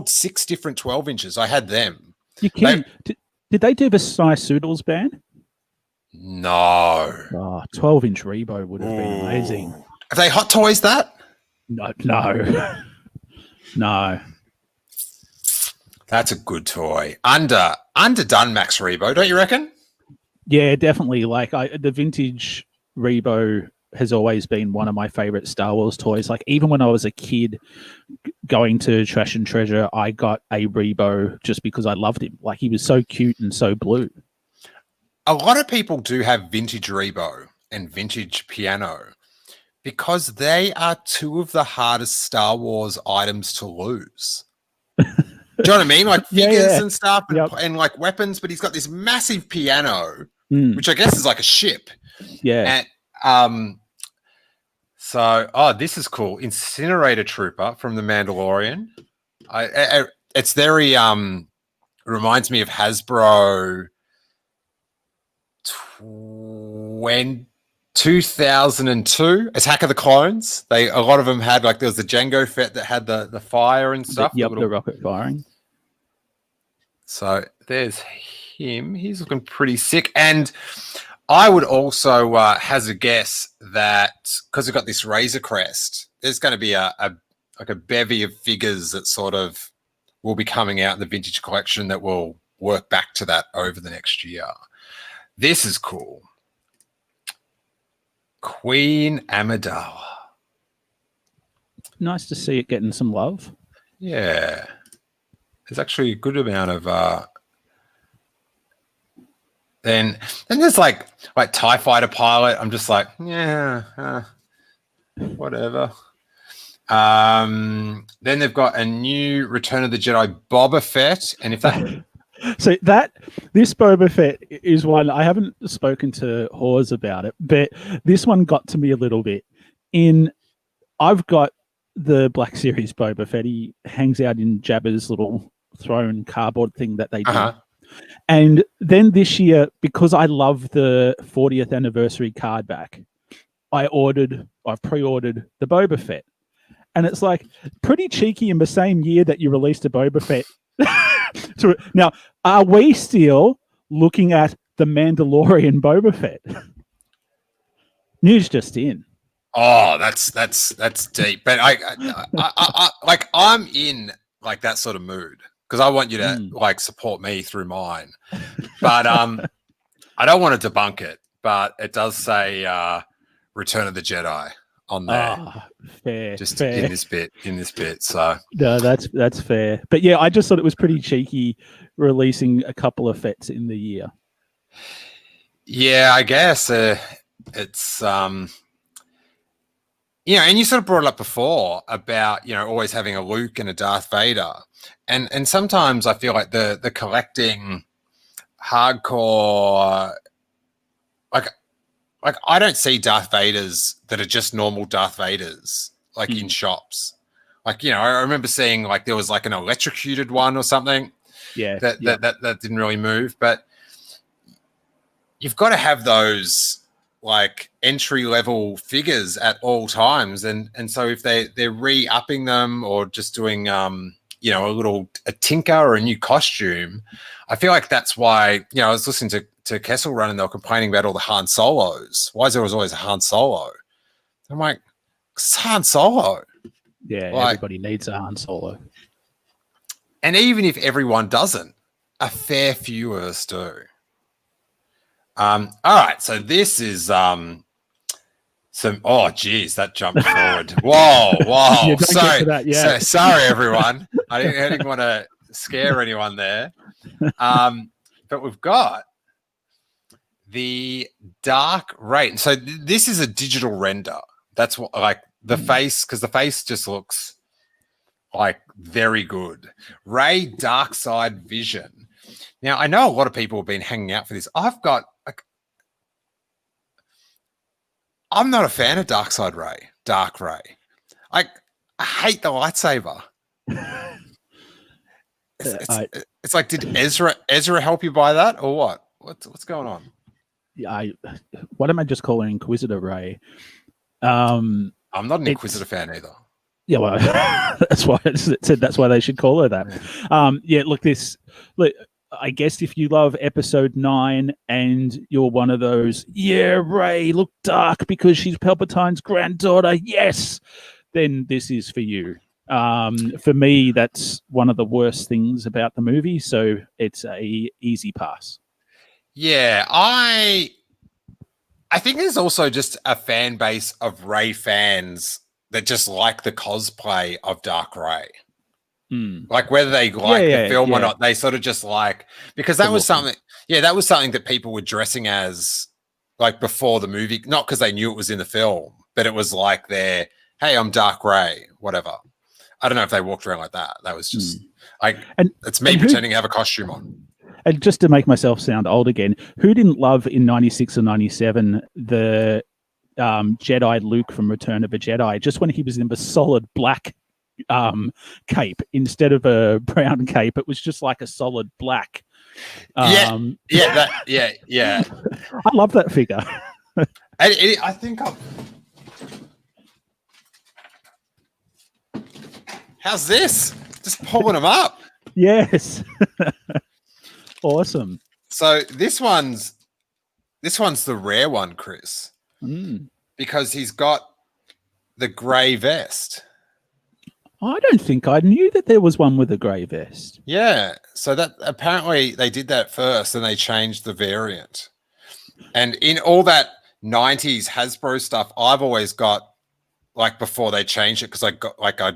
6 different 12 inches. I had them. You kidding? Did they do the Cy Soodles band? No. 12-inch Rebo would have been amazing. Have they Hot Toys that? No. No. That's a good toy. Underdone Max Rebo, don't you reckon? Yeah, definitely. Like the vintage Rebo has always been one of my favorite Star Wars toys. Like even when I was a kid going to Trash and Treasure, I got a Rebo just because I loved him. Like he was so cute and so blue. A lot of people do have vintage Rebo and vintage piano because they are 2 of the hardest Star Wars items to lose. Do you know what I mean? Like figures and stuff and like weapons, but he's got this massive piano, which I guess is like a ship. Yeah. And, this is cool. Incinerator Trooper from The Mandalorian. It's very, reminds me of Hasbro 2002 Attack of the Clones. A lot of them had like, there was the Jango Fett that had the fire and stuff. The rocket firing. So there's him. He's looking pretty sick. And I would also has a guess that because we've got this Razor Crest, there's going to be a bevy of figures that sort of will be coming out in the vintage collection that will work back to that over the next year. This is cool. Queen Amidala. Nice to see it getting some love. Yeah. There's actually a good amount of then there's like TIE fighter pilot. I'm just like, whatever. Then they've got a new Return of the Jedi Boba Fett, and if that So this Boba Fett is one I haven't spoken to Hawes about it, but this one got to me a little bit. I've got the Black Series Boba Fett. He hangs out in Jabba's little throne cardboard thing that they do. And then this year, because I love the 40th anniversary card back, I pre-ordered the Boba Fett. And it's like pretty cheeky in the same year that you released a Boba Fett. Now, are we still looking at the Mandalorian Boba Fett? News just in. Oh, that's deep. But I'm in like that sort of mood because I want you to like support me through mine. But I don't want to debunk it, but it does say Return of the Jedi on there. Fair. In this bit. So no, that's fair. But yeah, I just thought it was pretty cheeky releasing a couple of Fets in the year. Yeah, I guess it's and you sort of brought it up before about always having a Luke and a Darth Vader, and sometimes I feel like the collecting hardcore like I don't see Darth Vaders that are just normal Darth Vaders like in shops. Like I remember seeing like there was like an electrocuted one or something. Yeah, that didn't really move, but you've got to have those like entry level figures at all times, and so if they're re-upping them or just doing a tinker or a new costume, I feel like that's why I was listening to Kessel Run and they were complaining about all the Han Solos. Why is there always a Han Solo? I'm like, it's Han Solo. Yeah, everybody needs a Han Solo. And even if everyone doesn't, a fair few of us do. All right, so this is some. Oh, geez, that jumped forward. Whoa. Yeah, sorry, everyone. I didn't want to scare anyone there. But we've got the Dark Ray. So this is a digital render. That's what like the face, because the face just looks like very good. Ray Dark Side Vision. Now I know a lot of people have been hanging out for this. I'm not a fan of Dark Ray. I hate the lightsaber. It's like, did Ezra help you buy that or what? What's going on? Yeah, what am I just calling Inquisitor Ray? I'm not an Inquisitor fan either. Yeah, well, that's why it said that's why they should call her that. Yeah, look, I guess if you love episode 9 and you're one of those, Ray, look dark because she's Palpatine's granddaughter, yes, then this is for you. For me, that's one of the worst things about the movie, so it's a easy pass. Yeah, I think there's also just a fan base of Ray fans that just like the cosplay of Dark Ray. Like whether they like the film or not, they sort of just like, because that was something. Yeah, that was something that people were dressing as like before the movie, not because they knew it was in the film, but it was like hey, I'm Dark Ray, whatever. I don't know if they walked around like that. That was just like, it's me pretending to have a costume on. And just to make myself sound old again, who didn't love in 96 or 97 the Jedi Luke from Return of the Jedi, just when he was in the solid black cape instead of a brown cape? It was just like a solid black. Yeah. I love that figure. I think how's this? Just pulling them up. Yes. Awesome. So this one's the rare one, Chris, because he's got the grey vest. I don't think I knew that there was one with a grey vest. Yeah, so that apparently they did that first, and they changed the variant. And in all that 90s Hasbro stuff, I've always got like before they changed it, because I'd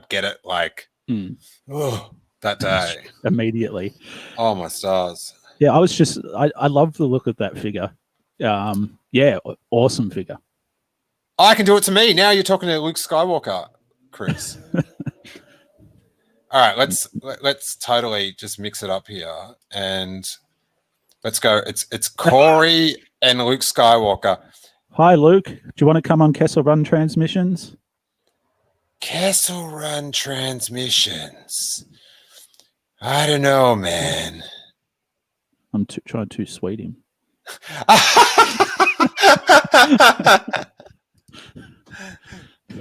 get it like that day immediately. Oh my stars! Yeah, I love the look of that figure. Yeah, awesome figure. I can do it to me now. You're talking to Luke Skywalker, Chris. All right, let's totally just mix it up here and let's go. It's Corey and Luke Skywalker. Hi, Luke. Do you want to come on Kessel Run Transmissions? Kessel Run Transmissions. I don't know, man. I'm trying to sweet him.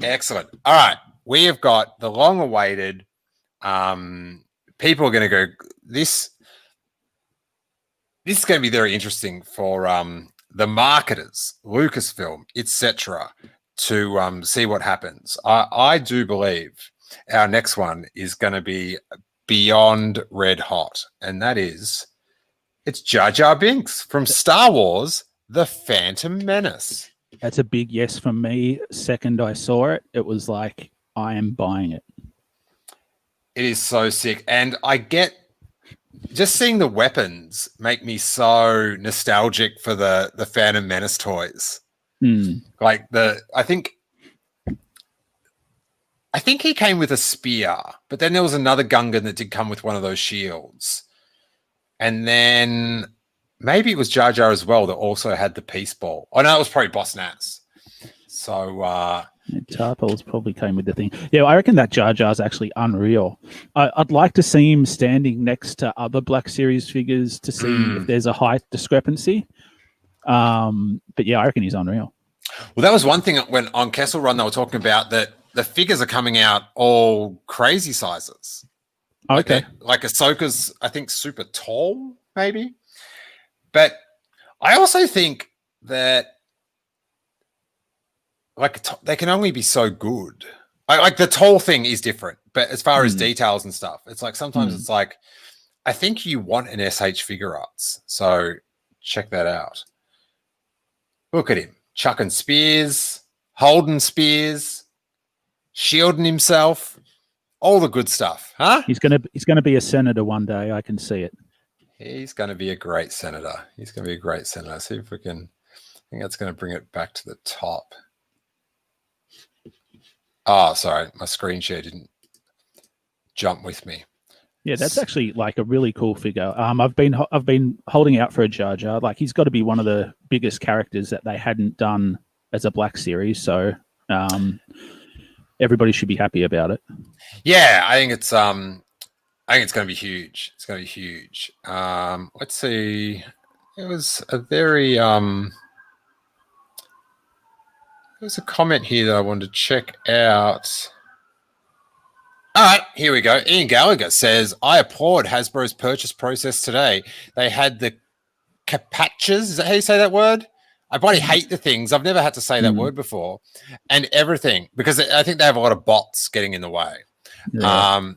Excellent. All right, we have got the long-awaited. People are going to go. This is going to be very interesting for the marketers, Lucasfilm, etc., to see what happens. I do believe our next one is going to be beyond red hot, and that is it's Jar Jar Binks from Star Wars: The Phantom Menace. That's a big yes from me. Second I saw it, it was like, I am buying it. It is so sick, and I get just seeing the weapons make me so nostalgic for the Phantom Menace toys. Like I think he came with a spear, but then there was another Gungan that did come with one of those shields, and then maybe it was Jar Jar as well that also had the peace ball. Oh no, it was probably Boss Nass. So Tarpals probably came with the thing. Yeah, I reckon that Jar Jar's actually unreal. I'd like to see him standing next to other Black Series figures to see if there's a height discrepancy. But yeah, I reckon he's unreal. Well, that was one thing when on Kessel Run they were talking about that the figures are coming out all crazy sizes. Okay. Like Ahsoka's, I think, super tall, maybe. But I also think that they can only be so good. Like the tall thing is different, but as far as details and stuff, it's like sometimes it's like, I think you want an SH Figure Arts. So check that out. Look at him. Chucking spears, holding spears, shielding himself, all the good stuff, huh? He's gonna be a senator one day. I can see it. He's going to be a great senator. He's going to be a great senator. See if we can. I think that's going to bring it back to the top. Oh, sorry, my screen share didn't jump with me. Yeah, that's actually like a really cool figure. I've been holding out for a Jar Jar. Like he's got to be one of the biggest characters that they hadn't done as a Black Series. So everybody should be happy about it. Yeah, I think it's going to be huge. It's going to be huge. Let's see. It was a very there's a comment here that I wanted to check out. All right, here we go. Ian Gallagher says, I applaud Hasbro's purchase process today. They had the capatches. Is that how you say that word? I bloody hate the things. I've never had to say that word before. And everything, because I think they have a lot of bots getting in the way. Yeah.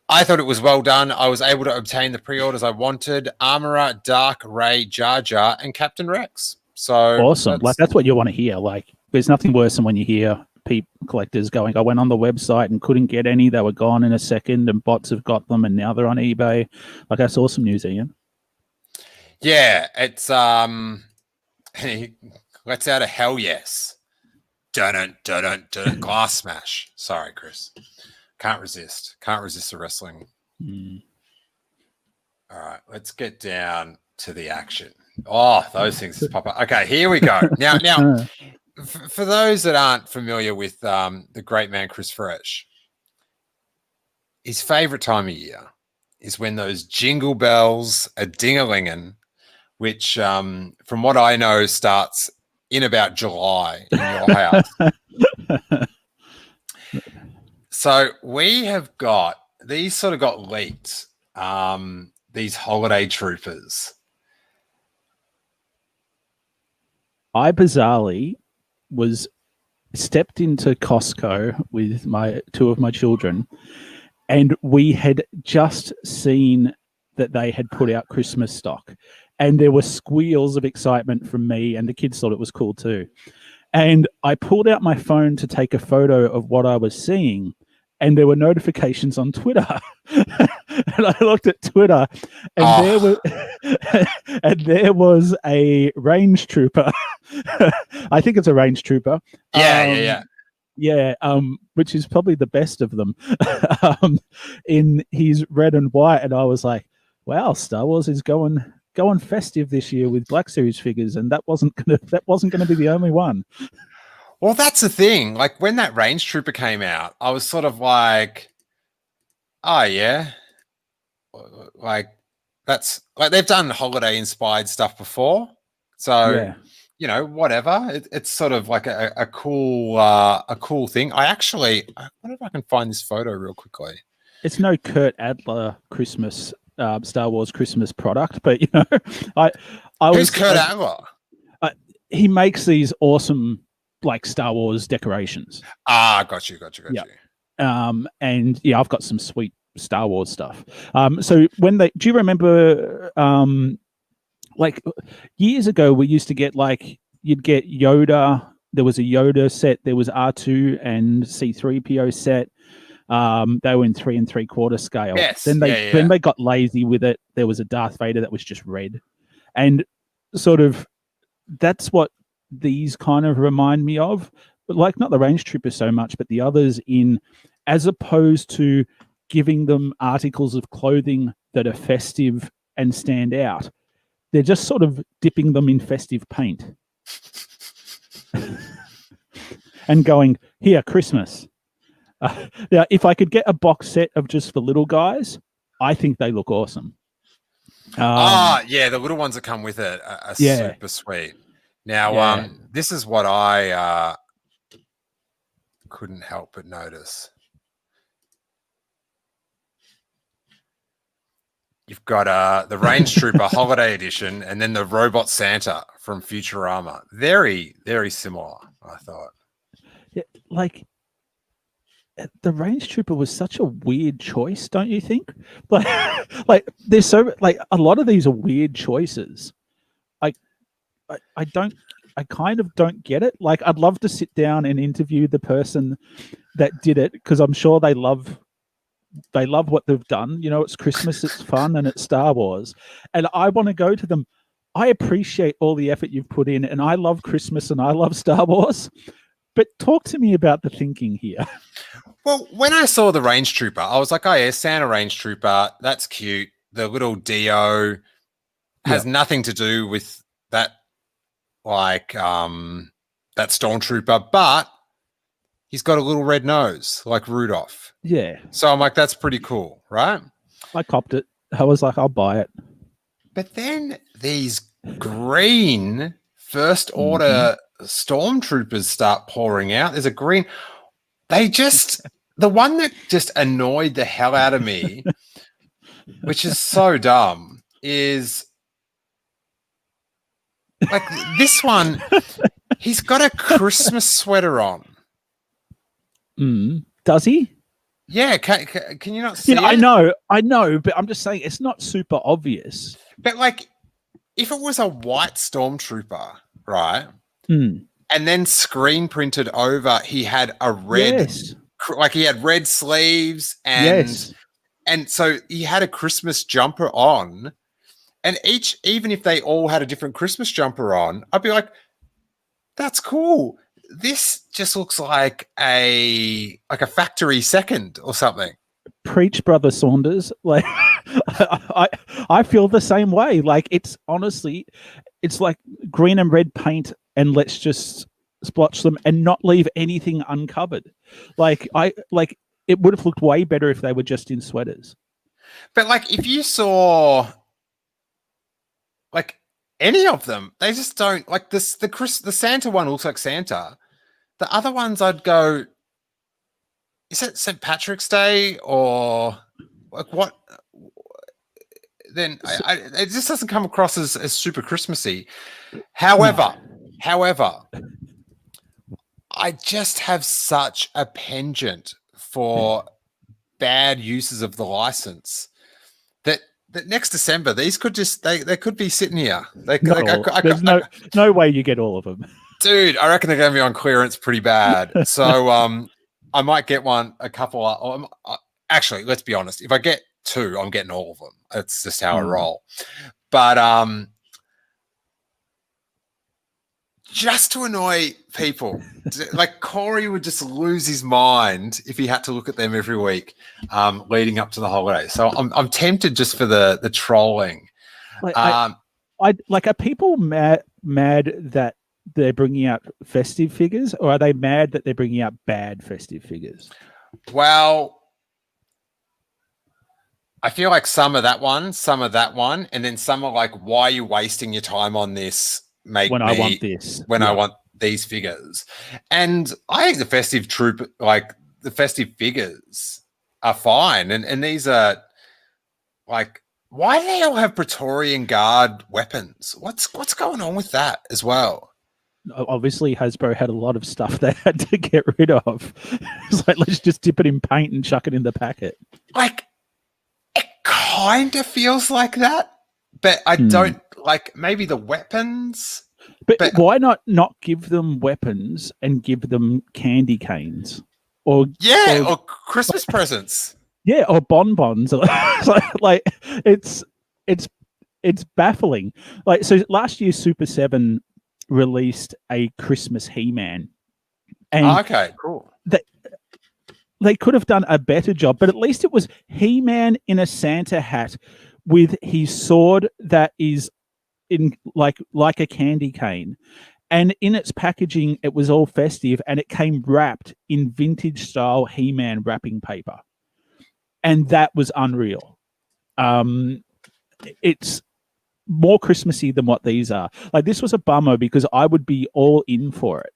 I thought it was well done. I was able to obtain the pre-orders I wanted. Armorer, Dark, Ray, Jar Jar, and Captain Rex. So awesome. That's what you want to hear. Like, there's nothing worse than when you hear collectors going, I went on the website and couldn't get any. They were gone in a second and bots have got them and now they're on eBay. Like, that's awesome news, Ian. Yeah, it's let's out a hell yes. Dun glass smash. Sorry, Chris. Can't resist the wrestling. All right, let's get down to the action. Oh, those things just pop up. Okay, here we go. Now, for those that aren't familiar with the great man Chris Fresh, his favorite time of year is when those jingle bells are ding-a-linging, which, from what I know, starts in about July in your house. So we have got these sort of got leaked. These holiday troopers. I bizarrely stepped into Costco with two of my children, and we had just seen that they had put out Christmas stock, and there were squeals of excitement from me, and the kids thought it was cool too. And I pulled out my phone to take a photo of what I was seeing, and there were notifications on Twitter. And I looked at Twitter, and there was a range trooper. I think it's a range trooper. Yeah. Yeah, which is probably the best of them, in his red and white, and I was like, "Wow, Star Wars is going festive this year with Black Series figures," and that wasn't gonna be the only one. Well, that's the thing. Like when that Range Trooper came out, I was sort of like, "Oh yeah, like that's like they've done holiday inspired stuff before, so." Yeah. You know, whatever. It's sort of like a cool thing. I wonder if I can find this photo real quickly. It's no Kurt Adler Christmas Star Wars Christmas product, but I Who's Kurt Adler? He makes these awesome like Star Wars decorations. Got you. And yeah, I've got some sweet Star Wars stuff. So do you remember like years ago, we used to get you'd get Yoda. There was a Yoda set. There was R2 and C3PO set. They were in 3 3/4 scale. Yes. Then they got lazy with it. There was a Darth Vader that was just red, and sort of that's what these kind of remind me of. But like not the Range Trooper so much, but the others as opposed to giving them articles of clothing that are festive and stand out. They're just sort of dipping them in festive paint and going, here, Christmas. Now, if I could get a box set of just the little guys, I think they look awesome. Yeah, the little ones that come with it are super sweet. Now, this is what I couldn't help but notice. You've got the Range Trooper Holiday Edition and then the Robot Santa from Futurama. Very, very similar, I thought. Yeah, like the Range Trooper was such a weird choice, don't you think? Like there's so a lot of these are weird choices. I kind of don't get it. Like I'd love to sit down and interview the person that did it because I'm sure they love what they've done. It's Christmas, it's fun, and it's Star Wars. And I want to go to them. I appreciate all the effort you've put in, and I love Christmas and I love Star Wars. But talk to me about the thinking here. Well, when I saw the Range Trooper, I was like, oh yeah, Santa Range Trooper, that's cute. The little Dio has nothing to do with that, that Stormtrooper, but he's got a little red nose like Rudolph. Yeah. So I'm like, that's pretty cool, right? I copped it. I was like, I'll buy it. But then these green First Order Stormtroopers start pouring out. There's a green. The one that just annoyed the hell out of me, which is so dumb, is like this one. He's got a Christmas sweater on. Does he? Yeah, can you not see it? I know, but I'm just saying it's not super obvious. But like, if it was a white Stormtrooper, right, and then screen printed over, he had a red, he had red sleeves, and so he had a Christmas jumper on, and even if they all had a different Christmas jumper on, I'd be like, that's cool. This just looks like a factory second or something. Preach, Brother Saunders. Like I feel the same way. Like it's honestly, it's like green and red paint, and let's just splotch them and not leave anything uncovered. Like it would have looked way better if they were just in sweaters. But like if you saw like any of them, they just don't like this. The Santa one looks like Santa. The other ones, I'd go, is it St. Patrick's Day or like what? Then it just doesn't come across as super Christmassy. However, I just have such a penchant for bad uses of the license that next December these could just they could be sitting here. There's no way you get all of them. Dude, I reckon they're going to be on clearance pretty bad. So I might get a couple. Actually, let's be honest. If I get 2, I'm getting all of them. That's just how I roll. But just to annoy people. Like Corey would just lose his mind if he had to look at them every week leading up to the holiday. So I'm tempted just for the trolling. Like, are people mad that they're bringing out festive figures, or are they mad that they're bringing out bad festive figures? Well, I feel like some of that one, and then some are like, why are you wasting your time on this? I want this. I want these figures. And I think the festive figures are fine. And these are like, why do they all have Praetorian Guard weapons? What's going on with that as well? Obviously, Hasbro had a lot of stuff they had to get rid of. It's like, let's just dip it in paint and chuck it in the packet. Like, it kind of feels like that, but I don't like maybe the weapons. But why not give them weapons and give them candy canes? Or Christmas presents. Yeah, or bonbons. Like it's baffling. Like, so last year Super 7 released a Christmas He-Man. And okay, cool. They could have done a better job, but at least it was He-Man in a Santa hat with his sword that is in like a candy cane. And in its packaging, it was all festive, and it came wrapped in vintage style He-Man wrapping paper. And that was unreal. It's more Christmassy than what these are. Like, this was a bummer because I would be all in for it.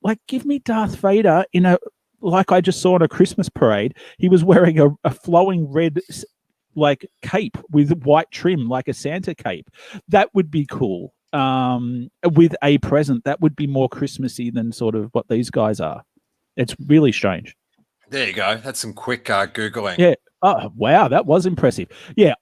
Like, give me Darth Vader in a, like I just saw on a Christmas parade. He was wearing a flowing red like cape with white trim, like a Santa cape. That would be cool. With a present, that would be more Christmassy than sort of what these guys are. It's really strange. There you go. That's some quick Googling. Yeah. Oh, wow. That was impressive. Yeah.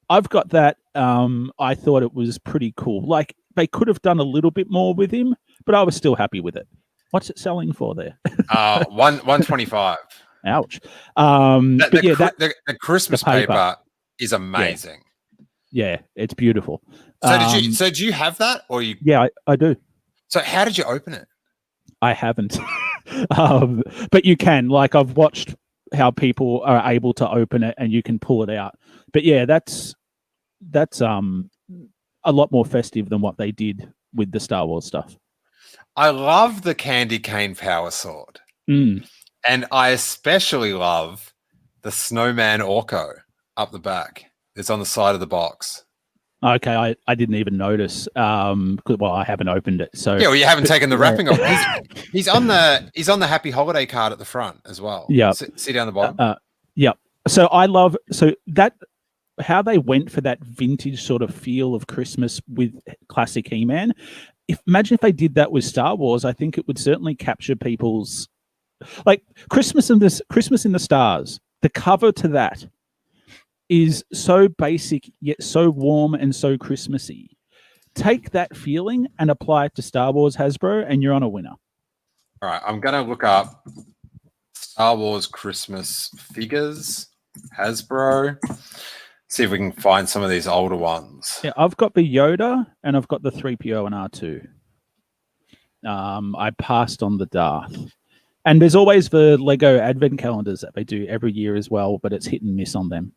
I've got that. I thought it was pretty cool. Like, they could have done a little bit more with him, but I was still happy with it. What's it selling for there? 125. Ouch. The Christmas paper is amazing. Yeah, it's beautiful. So do you have that, or you? Yeah, I do. So how did you open it? I haven't. But you can. Like, I've watched how people are able to open it, and you can pull it out. But yeah, that's a lot more festive than what they did with the Star Wars stuff. I love the candy cane power sword. And I especially love the snowman Orko up the back. It's on the side of the box. Okay, I didn't even notice. Well, I haven't opened it. So yeah, well, you haven't taken the wrapping off. He's on the Happy Holiday card at the front as well. Yeah, see down the bottom. Yeah. So I love that how they went for that vintage sort of feel of Christmas with classic He-Man. Imagine if they did that with Star Wars. I think it would certainly capture people's, like, Christmas in the Stars. The cover to that is so basic yet so warm and so Christmassy. Take that feeling and apply it to Star Wars, Hasbro, and you're on a winner. All right, I'm gonna look up Star Wars Christmas figures, Hasbro. See if we can find some of these older ones. Yeah, I've got the Yoda and I've got the 3PO and R2. I passed on the Darth. And there's always the Lego advent calendars that they do every year as well, but it's hit and miss on them.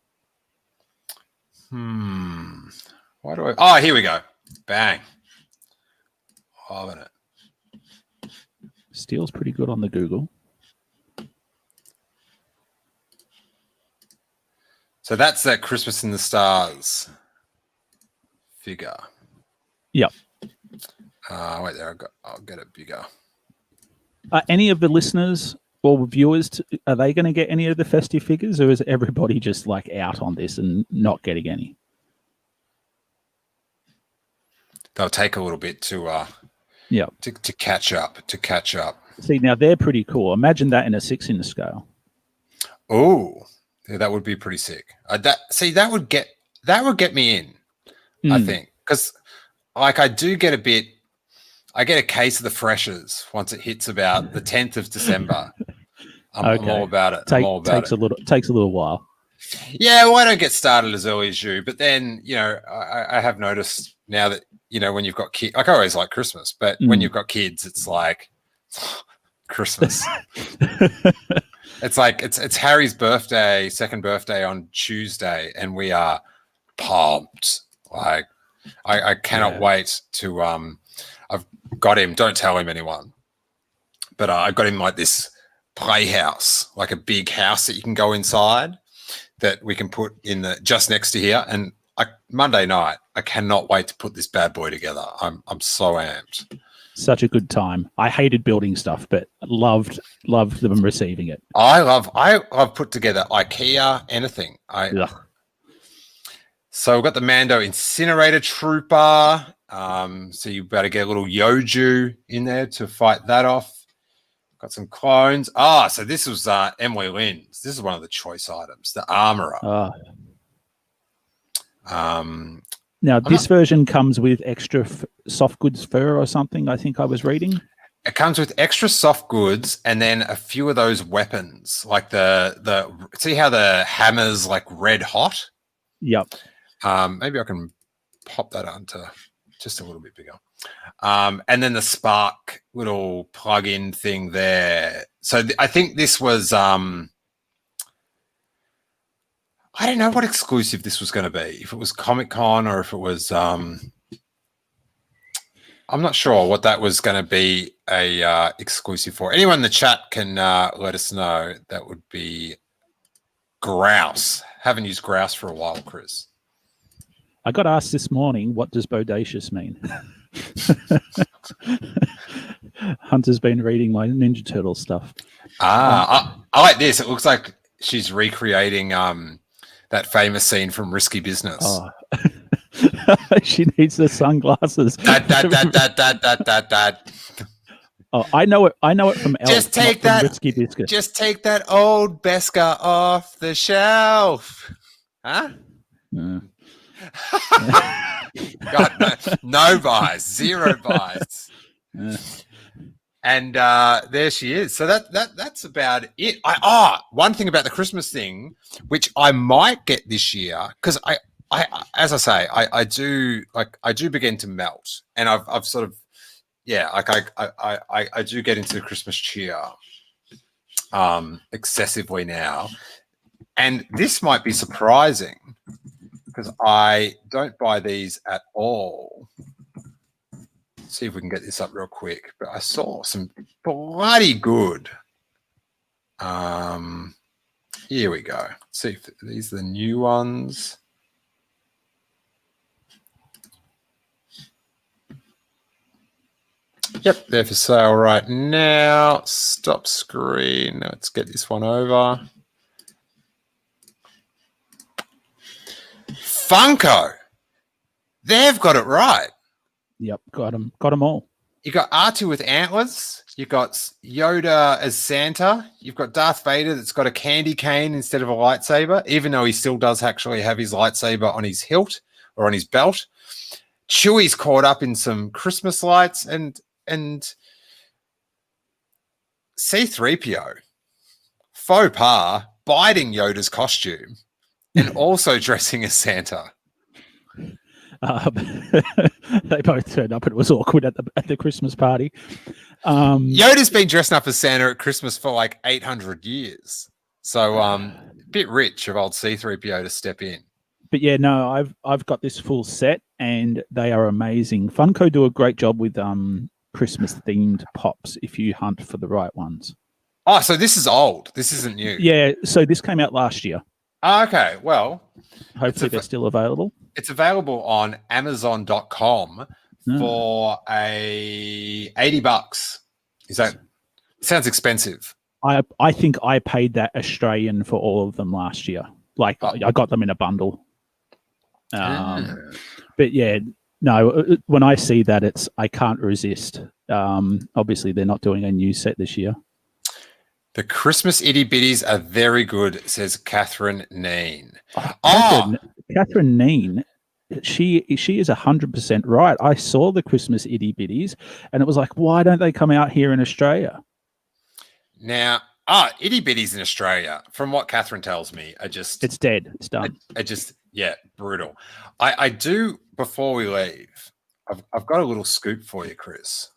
Why do I? Oh, here we go. Bang. Loving it. Steele's pretty good on the Google. So that's that Christmas in the Stars figure. Yep. Wait there. I'll get it bigger. Any of the listeners or viewers, are they going to get any of the festive figures, or is everybody just like out on this and not getting any? They'll take a little bit to catch up. See, now they're pretty cool. Imagine that in a 6-inch scale. Oh, yeah, that would be pretty sick. That would get me in. I think, because like I get a case of the freshers once it hits about the 10th of December. I'm all about it. Takes a little while. Yeah, well, I don't get started as early as you, but then, I have noticed now that, when you've got kids, like I always like Christmas, but when you've got kids, it's like Christmas. It's like, it's Harry's birthday, second birthday on Tuesday, and we are pumped. Like, I cannot wait to, I've got him, don't tell him anyone, but I've got him like this playhouse, like a big house that you can go inside that we can put in just next to here. And Monday night, I cannot wait to put this bad boy together. I'm so amped. Such a good time. I hated building stuff, but loved them receiving it. I've put together IKEA, anything. So we've got the Mando Incinerator Trooper. So you better get a little Yoju in there to fight that off. Got some clones. So this was Emily Lynn's. This is one of the choice items, the Armorer. Now, this version comes with extra soft goods fur or something, I think I was reading. It comes with extra soft goods and then a few of those weapons, like the see how the hammer's like red hot? Yep. Maybe I can pop that onto just a little bit bigger. And then the spark little plug-in thing there. So I think this was I don't know what exclusive this was going to be. If it was Comic-Con or if it was I'm not sure what that was going to be a exclusive for. Anyone in the chat can let us know. That would be grouse. Haven't used grouse for a while, Chris. I got asked this morning, what does bodacious mean? Hunter's been reading my Ninja Turtle stuff. I like this. It looks like she's recreating that famous scene from Risky Business. Oh. She needs the sunglasses. Oh, I know it from Elf. Just take that. Risky Biscuit. Just take that old Beskar off the shelf. Huh? God, no buys, 0 buys. And there she is. So that's about it. One thing about the Christmas thing, which I might get this year, because I as I say, I do begin to melt, and I've sort of I do get into the Christmas cheer excessively now, and this might be surprising because I don't buy these at all. Let's see if we can get this up real quick. But I saw some bloody good. Here we go. Let's see if these are the new ones. Yep, they're for sale right now. Stop screen. Let's get this one over. Funko. They've got it right. Yep, got them all. You got R2 with antlers. You got Yoda as Santa. You've got Darth Vader that's got a candy cane instead of a lightsaber, even though he still does actually have his lightsaber on his hilt or on his belt. Chewie's caught up in some Christmas lights, and C-3PO, faux pas, biting Yoda's costume and also dressing as Santa. They both turned up. It was awkward at the Christmas party. Yoda's been dressing up as Santa at Christmas for like 800 years. So a bit rich of old C-3PO to step in. But yeah, no, I've got this full set and they are amazing. Funko do a great job with Christmas themed pops if you hunt for the right ones. Oh, so this is old. This isn't new. Yeah, so this came out last year. Okay, well, hopefully they're still available. It's available on Amazon.com for $80. Sounds expensive. I think I paid that Australian for all of them last year. Like I got them in a bundle. But yeah, no, when I see that, I can't resist. Obviously, they're not doing a new set this year. The Christmas itty bitties are very good, says Catherine Neen. Catherine Neen, she is 100% right. I saw the Christmas itty bitties, and it was like, why don't they come out here in Australia? Now, Itty Bitties in Australia, from what Catherine tells me, it's dead. It's done. Brutal. I do, before we leave, I've got a little scoop for you, Chris.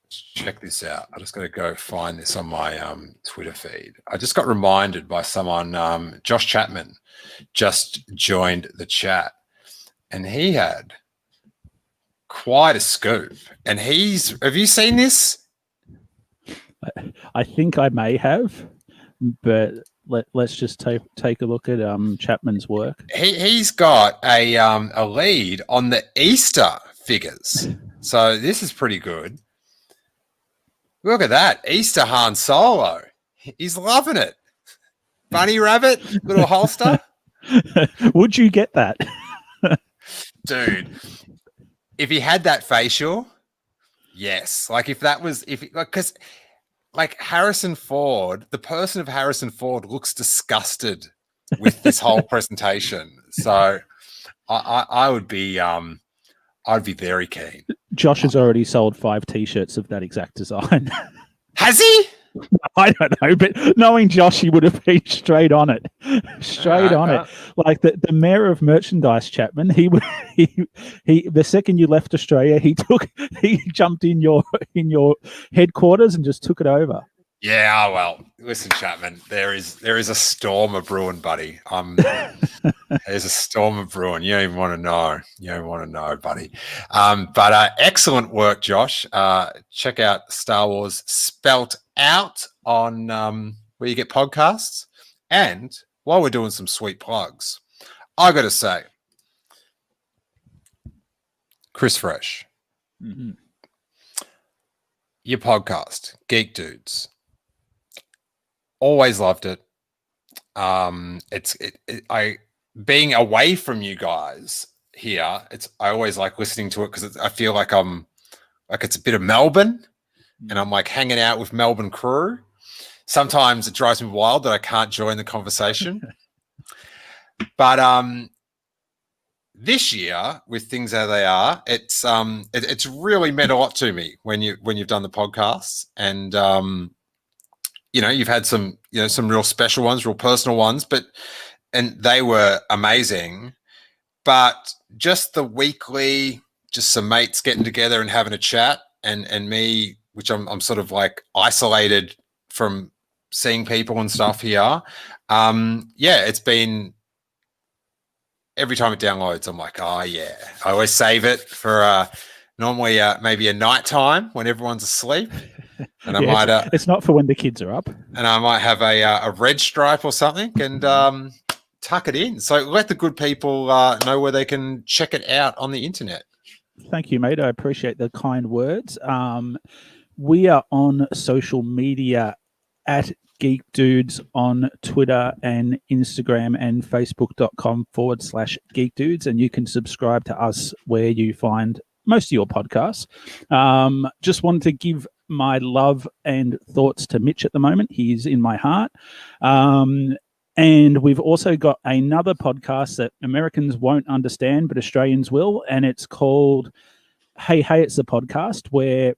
Check this out. I just got to go find this on my Twitter feed. I just got reminded by someone, Josh Chapman, just joined the chat, and he had quite a scoop. And have you seen this? I think I may have, but let's just take a look at Chapman's work. He's got a lead on the Easter figures, so this is pretty good. Look at that, Easter Han Solo. He's loving it. Bunny rabbit, little holster. Would you get that? Dude, if he had that facial, yes. Like because Harrison Ford, the person of Harrison Ford looks disgusted with this whole presentation. So I would be I'd be very keen. Josh has already sold 5 T-shirts of that exact design. Has he? I don't know, but knowing Josh, he would have been straight on it. Like the mayor of merchandise, Chapman. He the second you left Australia, he jumped in your headquarters and just took it over. Yeah, well, listen, Chapman, there is a storm of brewing, buddy. There's a storm of brewing. You don't even want to know. You don't want to know, buddy. But excellent work, Josh. Check out Star Wars Spelt Out on where you get podcasts. And while we're doing some sweet plugs, I got to say, Chris Fresh, your podcast, Geek Dudes. Always loved it. Being away from you guys here, I always like listening to it because I feel like it's a bit of Melbourne, and I'm like hanging out with Melbourne crew. Sometimes it drives me wild that I can't join the conversation. But this year, with things how they are, it's really meant a lot to me when you've done the podcasts, and you've had some real special ones, real personal ones, and they were amazing. But just the weekly, just some mates getting together and having a chat, and me, which I'm sort of like isolated from seeing people and stuff here. It's been, every time it downloads, I'm like, oh yeah. I always save it for normally maybe a night time when everyone's asleep. And I might it's not for when the kids are up. And I might have a red stripe or something and tuck it in. So let the good people know where they can check it out on the internet. Thank you, mate. I appreciate the kind words. We are on social media at Geek Dudes on Twitter and Instagram and Facebook.com/Geek Dudes. And you can subscribe to us where you find most of your podcasts. Just wanted to give my love and thoughts to Mitch at the moment. He's in my heart. And we've also got another podcast that Americans won't understand, but Australians will. And it's called Hey, It's a Podcast, where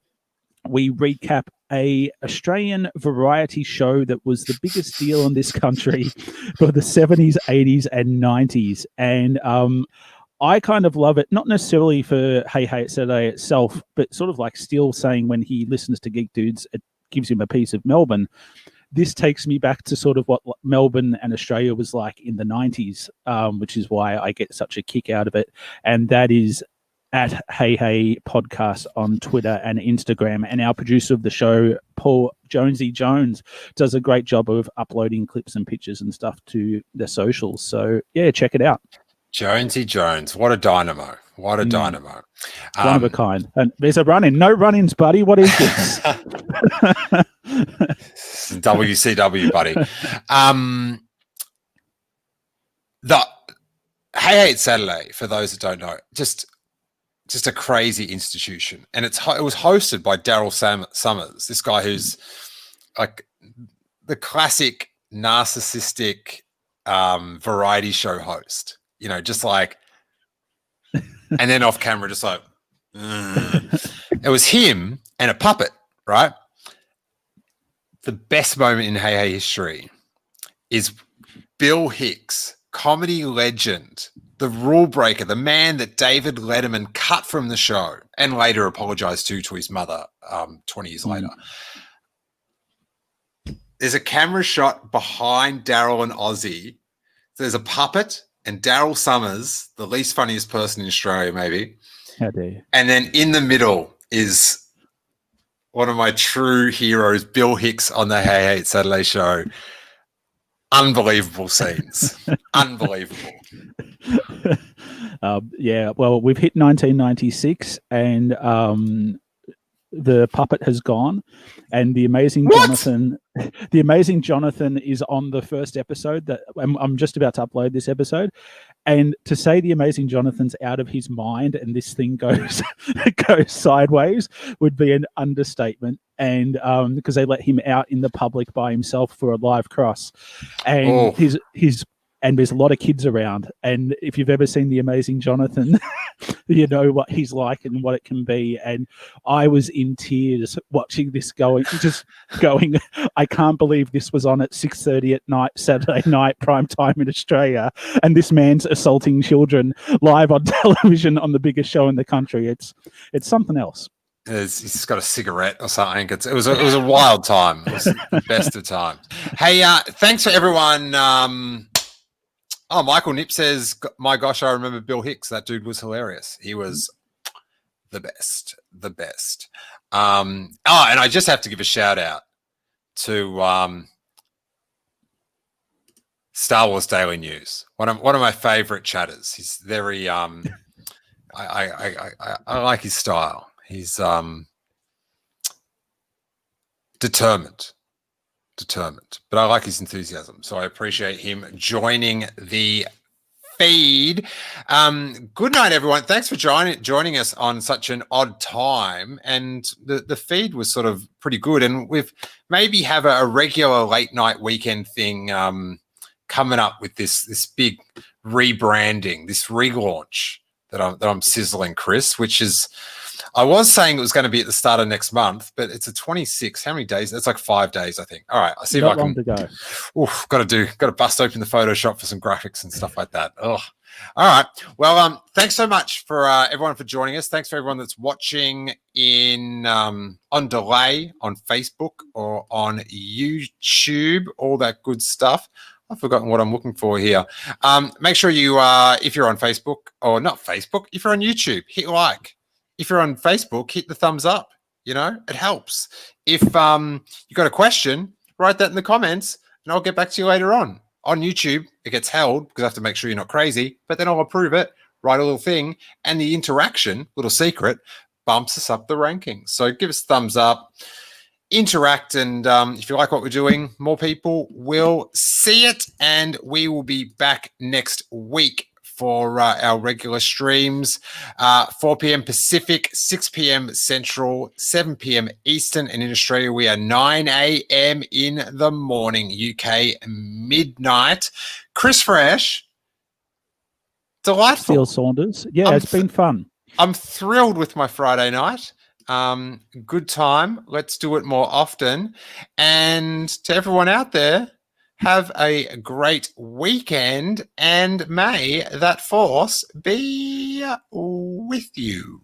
we recap a Australian variety show that was the biggest deal in this country for the 70s, 80s, and 90s. And I kind of love it, not necessarily for Hey It's Saturday itself, but sort of like Steele saying when he listens to Geek Dudes, it gives him a piece of Melbourne. This takes me back to sort of what Melbourne and Australia was like in the 90s, which is why I get such a kick out of it. And that is at Hey Podcast on Twitter and Instagram. And our producer of the show, Paul Jonesy Jones, does a great job of uploading clips and pictures and stuff to the socials. So, yeah, check it out. Jonesy Jones, what a dynamo. What a dynamo. One of a kind. And there's a run-in. No run-ins, buddy. What is this? WCW, buddy. The Hey It's Saturday, for those that don't know, just a crazy institution. And it was hosted by Daryl Summers, this guy who's like the classic narcissistic variety show host. Just like, and then off camera, just like, It was him and a puppet, right? the best moment in Hey Hey history is Bill Hicks, comedy legend, the rule breaker, the man that David Letterman cut from the show and later apologized to his mother 20 years later. There's a camera shot behind Daryl and Ozzy. There's a puppet and Daryl Summers, the least funniest person in Australia, maybe. How dare you? And then in the middle is one of my true heroes, Bill Hicks on the Hey Hey Saturday show. Unbelievable scenes. Unbelievable. Yeah, well, we've hit 1996 and the puppet has gone, and the amazing Jonathan is on the first episode that I'm just about to upload this episode. And to say the amazing Jonathan's out of his mind and this thing goes goes sideways would be an understatement. And because they let him out in the public by himself for a live cross, and and there's a lot of kids around. And if you've ever seen the amazing Jonathan, you know what he's like and what it can be. And I was in tears watching this going. I can't believe this was on at 6:30 at night, Saturday night, prime time in Australia. And this man's assaulting children live on television on the biggest show in the country. It's something else. He's got a cigarette or something. It was a wild time. It was the best of times. Hey, thanks for everyone. Michael Nip says, my gosh, I remember Bill Hicks. That dude was hilarious. He was the best. And I just have to give a shout out to Star Wars Daily News. One of my favorite chatters. He's very I like his style. He's determined, but I like his enthusiasm. So I appreciate him joining the feed. Good night, everyone. Thanks for joining us on such an odd time. And the feed was sort of pretty good. And we've maybe have a regular late night weekend thing coming up with this big rebranding, this relaunch that I'm sizzling, Criss, which is, I was saying it was going to be at the start of next month, but it's a 26. How many days? It's like 5 days, I think. All right, I'll see if I can. Not long to go. Got to bust open the Photoshop for some graphics and stuff like that. Oh, all right. Well, thanks so much for everyone for joining us. Thanks for everyone that's watching in on delay on Facebook or on YouTube. All that good stuff. I've forgotten what I'm looking for here. Make sure you, if you're on Facebook or not Facebook, if you're on YouTube, hit like. If you're on Facebook, hit the thumbs up. You know, it helps. If you got a question, write that in the comments and I'll get back to you later on. On YouTube, it gets held because I have to make sure you're not crazy, but then I'll approve it, write a little thing, and the interaction, little secret, bumps us up the rankings. So give us a thumbs up, interact, and if you like what we're doing, more people will see it, and we will be back next week for our regular streams, 4 p.m. Pacific, 6 p.m. Central, 7 p.m. Eastern, and in Australia we are 9 a.m. in the morning, UK midnight. Criss Fresh, delightful. Steele Saunders. Yeah, it's been fun. I'm thrilled with my Friday night. Good time. Let's do it more often. And to everyone out there, have a great weekend, and may that force be with you.